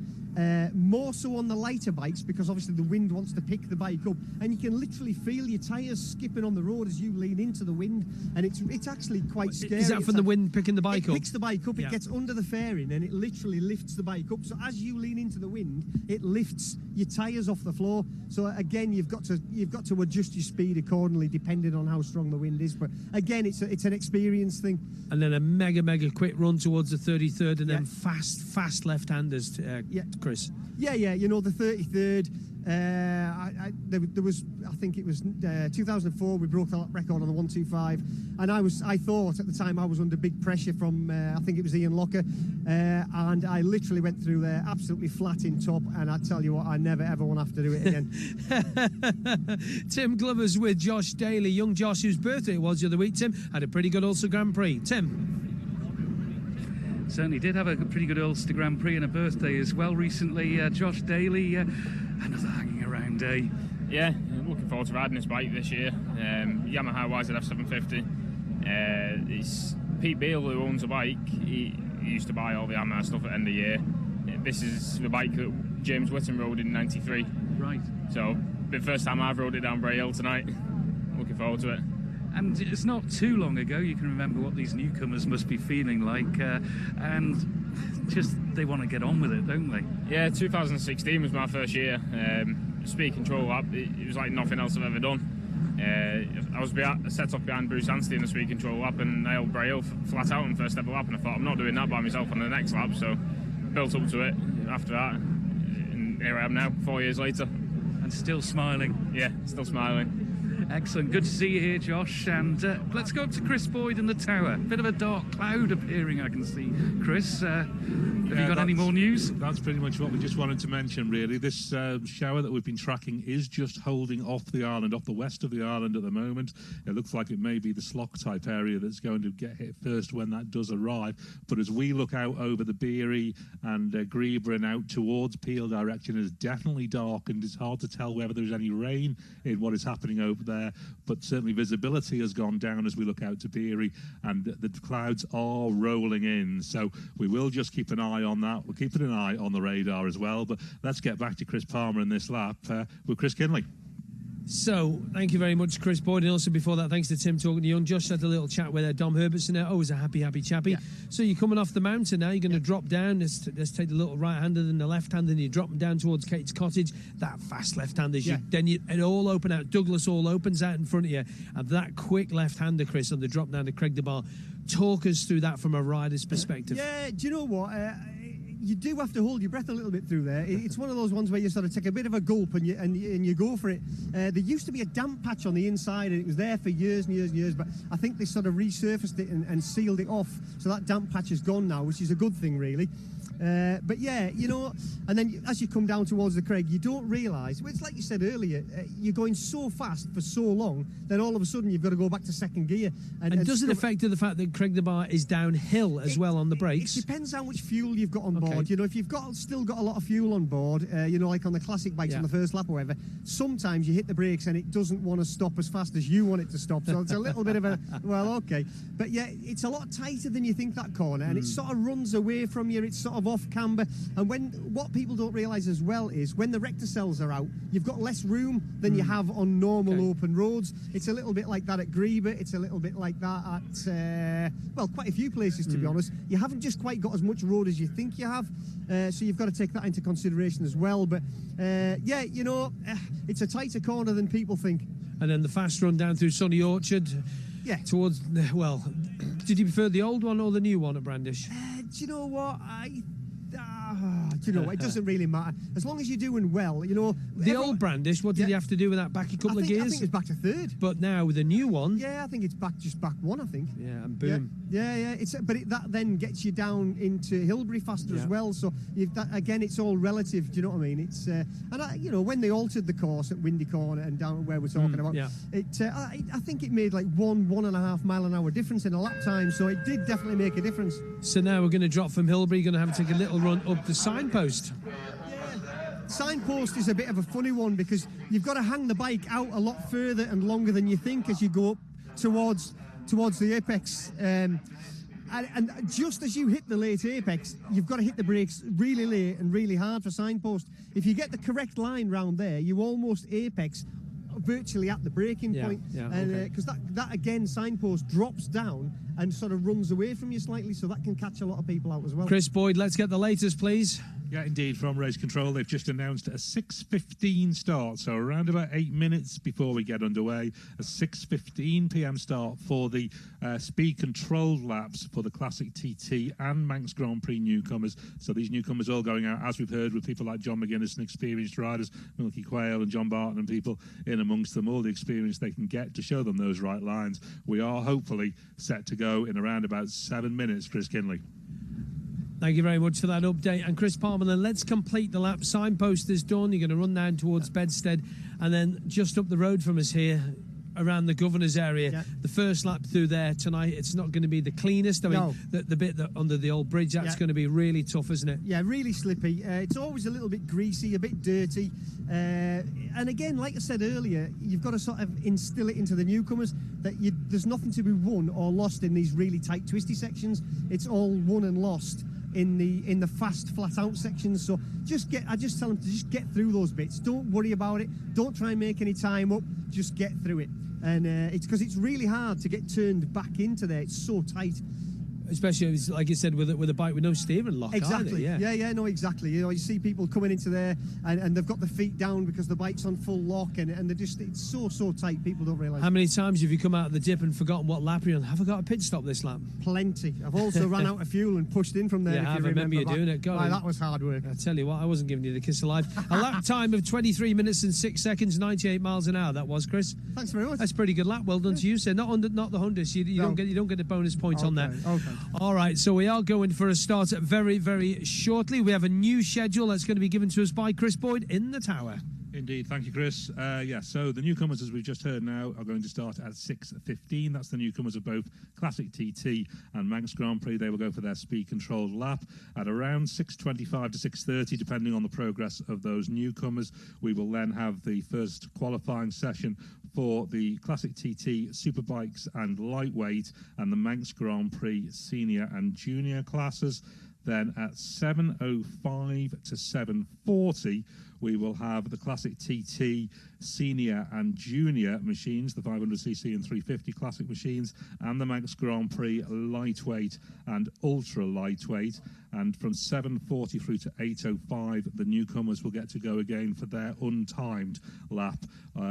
Speaker 3: more so on the lighter bikes, because obviously the wind wants to pick the bike up, and you can literally feel your tyres skipping on the road as you lean into the wind, and it's actually quite scary.
Speaker 2: Is that from the wind picking the bike up?
Speaker 3: It picks the bike up, it gets under the fairing, and it literally lifts the bike up. So as you lean into the wind, it lifts your tyres off the floor. So again, you've got to adjust your speed accordingly, depending on how strong the wind is. But again, it's an experience thing.
Speaker 2: And then a mega quick run towards the 33rd, and then fast left-handers, Chris.
Speaker 3: Yeah, you know, the 33rd, there was, I think it was 2004, we broke the record on the 125, and I thought at the time I was under big pressure from, I think it was Ian Locker, and I literally went through there absolutely flat in top, and I tell you what, I never ever want to have to do it again.
Speaker 2: Tim Glover's with Josh Daly, young Josh, whose birthday it was the other week. Tim had a pretty good Ulster Grand Prix. Tim?
Speaker 4: Certainly did have a pretty good Ulster Grand Prix and a birthday as well recently. Josh Daly, another hanging around day.
Speaker 11: Yeah, looking forward to riding this bike this year. Yamaha YZF 750. It's Pete Beale who owns the bike. He used to buy all the Yamaha stuff at the end of the year. This is the bike that James Whittam rode in '93.
Speaker 4: Right.
Speaker 11: So, the first time I've rode it down Bray Hill tonight. Looking forward to it.
Speaker 4: And it's not too long ago, you can remember what these newcomers must be feeling like, and just they want to get on with it, don't they?
Speaker 11: Yeah, 2016 was my first year. Speed control lap, it was like nothing else I've ever done. I was set off behind Bruce Anstey in the speed control lap, and I held Bray Hill flat out on the first step of the lap, and I thought, I'm not doing that by myself on the next lap, so built up to it after that, and here I am now, 4 years later.
Speaker 4: And still smiling.
Speaker 11: Yeah, still smiling.
Speaker 4: Excellent. Good to see you here, Josh. And let's go up to Chris Boyd in the tower. Bit of a dark cloud appearing, I can see. Chris, have you got any more news?
Speaker 1: That's pretty much what we just wanted to mention, really. This shower that we've been tracking is just holding off the island, off the west of the island at the moment. It looks like it may be the Slough type area that's going to get hit first when that does arrive. But as we look out over the Beery and Greba and out towards Peel direction, it's definitely dark, and it's hard to tell whether there's any rain in what is happening over there. But certainly visibility has gone down as we look out to Beery, and the clouds are rolling in. So we will just keep an eye on that. We're keeping an eye on the radar as well. But let's get back to Chris Palmer in this lap with Chris Kinley.
Speaker 2: So, thank you very much, Chris Boyd. And also before that, thanks to Tim talking to Young. Josh had a little chat with Dom Herbertson there. Always a happy chappy.
Speaker 3: Yeah.
Speaker 2: So you're coming off the mountain now. You're going to drop down. Let's take the little right-hander and the left-hander, and you drop them down towards Kate's Cottage. That fast left-hander.
Speaker 3: Yeah.
Speaker 2: It all open out. Douglas all opens out in front of you. And that quick left-hander, Chris, on the drop down to Craig de Bar. Talk us through that from a rider's perspective.
Speaker 3: Yeah, do you know what? You do have to hold your breath a little bit through there. It's one of those ones where you sort of take a bit of a gulp and you go for it. There used to be a damp patch on the inside, and it was there for years and years and years, but I think they sort of resurfaced it and sealed it off, so that damp patch is gone now, which is a good thing, really. But yeah, you know, and then as you come down towards the Craig, you don't realise, well, it's like you said earlier, you're going so fast for so long, then all of a sudden you've got to go back to second gear.
Speaker 2: And does it affect the fact that Craig de Bar is downhill as well on the brakes?
Speaker 3: It depends how much fuel you've got on board.
Speaker 2: Okay.
Speaker 3: You know, if you've still got a lot of fuel on board, you know, like on the classic bikes on the first lap or whatever, sometimes you hit the brakes and it doesn't want to stop as fast as you want it to stop. So it's a little bit of a, well, okay. But yeah, it's a lot tighter than you think, that corner, and it sort of runs away from you. It's sort of off camber. And what people don't realise as well is when the rector cells are out, you've got less room than you have on normal open roads. It's a little bit like that at Greba. It's a little bit like that at, well, quite a few places, to be honest. You haven't just quite got as much road as you think you have. So you've got to take that into consideration as well. But yeah, you know, it's a tighter corner than people think.
Speaker 2: And then the fast run down through Sunny Orchard.
Speaker 3: Yeah.
Speaker 2: Towards, well, did you prefer the old one or the new one at Brandish?
Speaker 3: Do you know what? Do you know, it doesn't really matter as long as you're doing well. You know,
Speaker 2: the old Brandish, what did you have to do with that back a couple of gears?
Speaker 3: I think it's back to third.
Speaker 2: But now with the new one,
Speaker 3: yeah, I think it's back one. I think.
Speaker 2: Yeah, and boom.
Speaker 3: Yeah. That then gets you down into Hilbury faster as well. So again, it's all relative. Do you know what I mean? It's you know, when they altered the course at Windy Corner and down where we're talking about, I think it made like 1.5 mile an hour difference in a lap time. So it did definitely make a difference.
Speaker 2: So now we're going to drop from Hilbury. Going to have to take a little run up the signpost.
Speaker 3: Signpost is a bit of a funny one because you've got to hang the bike out a lot further and longer than you think as you go up towards the apex. And just as you hit the late apex, you've got to hit the brakes really late and really hard for signpost. If you get the correct line round there, you almost apex virtually at the braking point. Because that again, signpost drops down and sort of runs away from you slightly, so that can catch a lot of people out as well.
Speaker 2: Chris Boyd, let's get the latest, please.
Speaker 1: Yeah, indeed, from Race Control, they've just announced a 6:15 start, so around about 8 minutes before we get underway, a 6:15 p.m. start for the speed-controlled laps for the Classic TT and Manx Grand Prix newcomers. So these newcomers all going out, as we've heard, with people like John McGuinness and experienced riders, Milky Quayle and John Barton and people in amongst them, all the experience they can get to show them those right lines. We are hopefully set to go in around about 7 minutes, Chris Kinley.
Speaker 2: Thank you very much for that update. And Chris Palmer, then let's complete the lap. Signpost is done. You're going to run down towards Bedstead, and then just up the road from us here, around the Governor's area, the first lap through there tonight, it's not going to be the cleanest. I mean, the bit that under the old bridge, that's going to be really tough, isn't it?
Speaker 3: Yeah, really slippy. It's always a little bit greasy, a bit dirty. And again, like I said earlier, you've got to sort of instill it into the newcomers that there's nothing to be won or lost in these really tight, twisty sections. It's all won and lost in the fast, flat out sections. So I just tell them to just get through those bits. Don't worry about it. Don't try and make any time up. Just get through it. And it's because it's really hard to get turned back into there. It's so tight.
Speaker 2: Especially, like you said, with a bike with no steering lock.
Speaker 3: Exactly.
Speaker 2: Either,
Speaker 3: Yeah, no, exactly. You know, you see people coming into there and they've got the feet down because the bike's on full lock, and they're just, it's so tight. People don't realise.
Speaker 2: How many times have you come out of the dip and forgotten what lap you're on? Have I got a pit stop this lap?
Speaker 3: Plenty. I've also ran out of fuel and pushed in from there.
Speaker 2: Yeah,
Speaker 3: if
Speaker 2: I remember you doing it.
Speaker 3: That was hard work.
Speaker 2: I tell you what, I wasn't giving you the kiss of life. A lap time of 23 minutes and 6 seconds, 98 miles an hour. That was, Chris.
Speaker 3: Thanks very much.
Speaker 2: That's a pretty good lap. Well done to you, sir. Not the Hondas. You don't get a bonus point on that.
Speaker 3: Okay.
Speaker 2: All right, so we are going for a start very, very shortly. We have a new schedule that's going to be given to us by Chris Boyd in the tower.
Speaker 1: Indeed, thank you, Chris. So the newcomers, as we've just heard now, are going to start at 6:15. That's the newcomers of both Classic TT and Manx Grand Prix. They will go for their speed-controlled lap at around 6:25 to 6:30, depending on the progress of those newcomers. We will then have the first qualifying session for the Classic TT Superbikes and Lightweight and the Manx Grand Prix Senior and Junior classes. Then at 7:05 to 7:40, we will have the Classic TT Senior and Junior machines, the 500cc and 350 Classic machines, and the Manx Grand Prix Lightweight and Ultra Lightweight. And from 7:40 through to 8:05, the newcomers will get to go again for their untimed lap,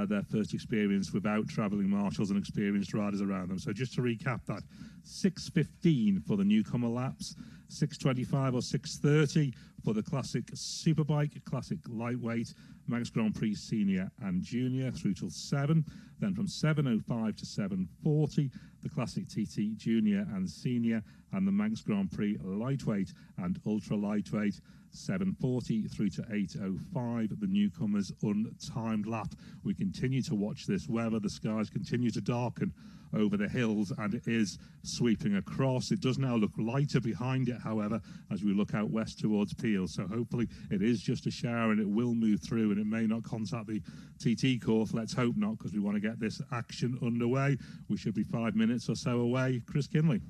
Speaker 1: their first experience without travelling marshals and experienced riders around them. So just to recap that, 6:15 for the newcomer laps, 6:25 or 6:30 for the Classic Superbike, Classic Lightweight, Manx Grand Prix Senior and Junior through till 7. Then from 7:05 to 7:40, the Classic TT Junior and Senior and the Manx Grand Prix Lightweight and Ultra Lightweight. 7:40 through to 8:05, the newcomers' untimed lap. We continue to watch this weather. The skies continue to darken over the hills, and it is sweeping across. It does now look lighter behind it, however, as we look out west towards Peel. So hopefully it is just a shower and it will move through, and it may not contact the TT course. Let's hope not, because we want to get this action underway. We should be 5 minutes or so away. Chris Kinley.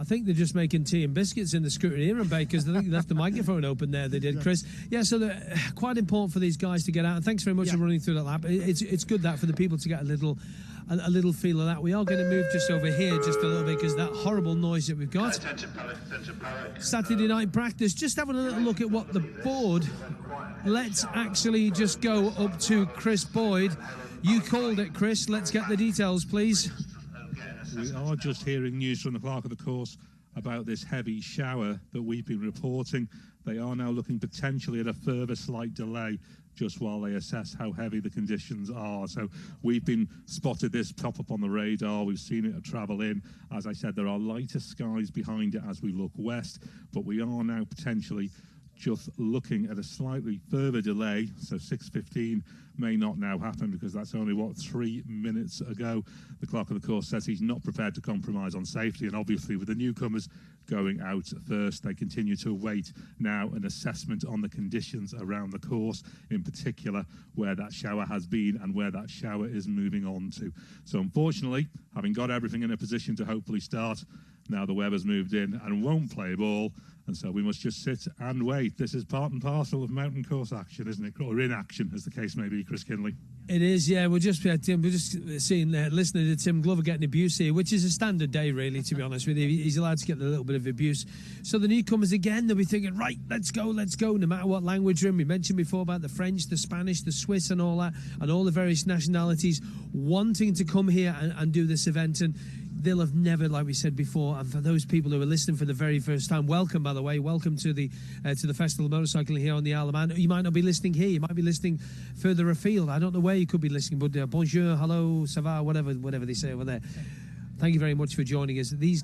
Speaker 2: I think they're just making tea and biscuits in the scrutineering bay, because I think they left the microphone open there. They did, Chris. Yeah, so they're quite important for these guys to get out. And thanks very much for running through that lap. It's good that for the people to get a little feel of that. We are going to move just over here just a little bit, because that horrible noise that we've got. Saturday night practice. Just having a little look at what the board. Let's actually just go up to Chris Boyd. You called it, Chris. Let's get the details, please.
Speaker 1: We are just hearing news from the clerk of the course about this heavy shower that we've been reporting. They are now looking potentially at a further slight delay just while they assess how heavy the conditions are. So we've been spotted this pop up on the radar. We've seen it travel in. As I said, there are lighter skies behind it as we look west, but we are now potentially just looking at a slightly further delay. So 6:15 may not now happen, because that's only 3 minutes ago. The clerk of the course says he's not prepared to compromise on safety, and obviously with the newcomers going out first, they continue to await now an assessment on the conditions around the course, in particular where that shower has been and where that shower is moving on to. So unfortunately, having got everything in a position to hopefully start, now the weather's moved in and won't play ball, and so we must just sit and wait. This is part and parcel of mountain course action, isn't it? Or in action, as the case may be, Chris Kinley.
Speaker 2: It is, yeah. We're just seeing, listening to Tim Glover getting abuse here, which is a standard day, really, to be honest with you. He's allowed to get a little bit of abuse. So the newcomers, again, they'll be thinking, right, let's go, no matter what language room. We mentioned before about the French, the Spanish, the Swiss and all that, and all the various nationalities wanting to come here and do this event. And they'll have never, like we said before, and for those people who are listening for the very first time, welcome, by the way, welcome to the Festival of Motorcycling here on the Isle of Man. You might not be listening here, you might be listening further afield. I don't know where you could be listening, but bonjour, hello, ça va, whatever they say over there. Thank you very much for joining us. These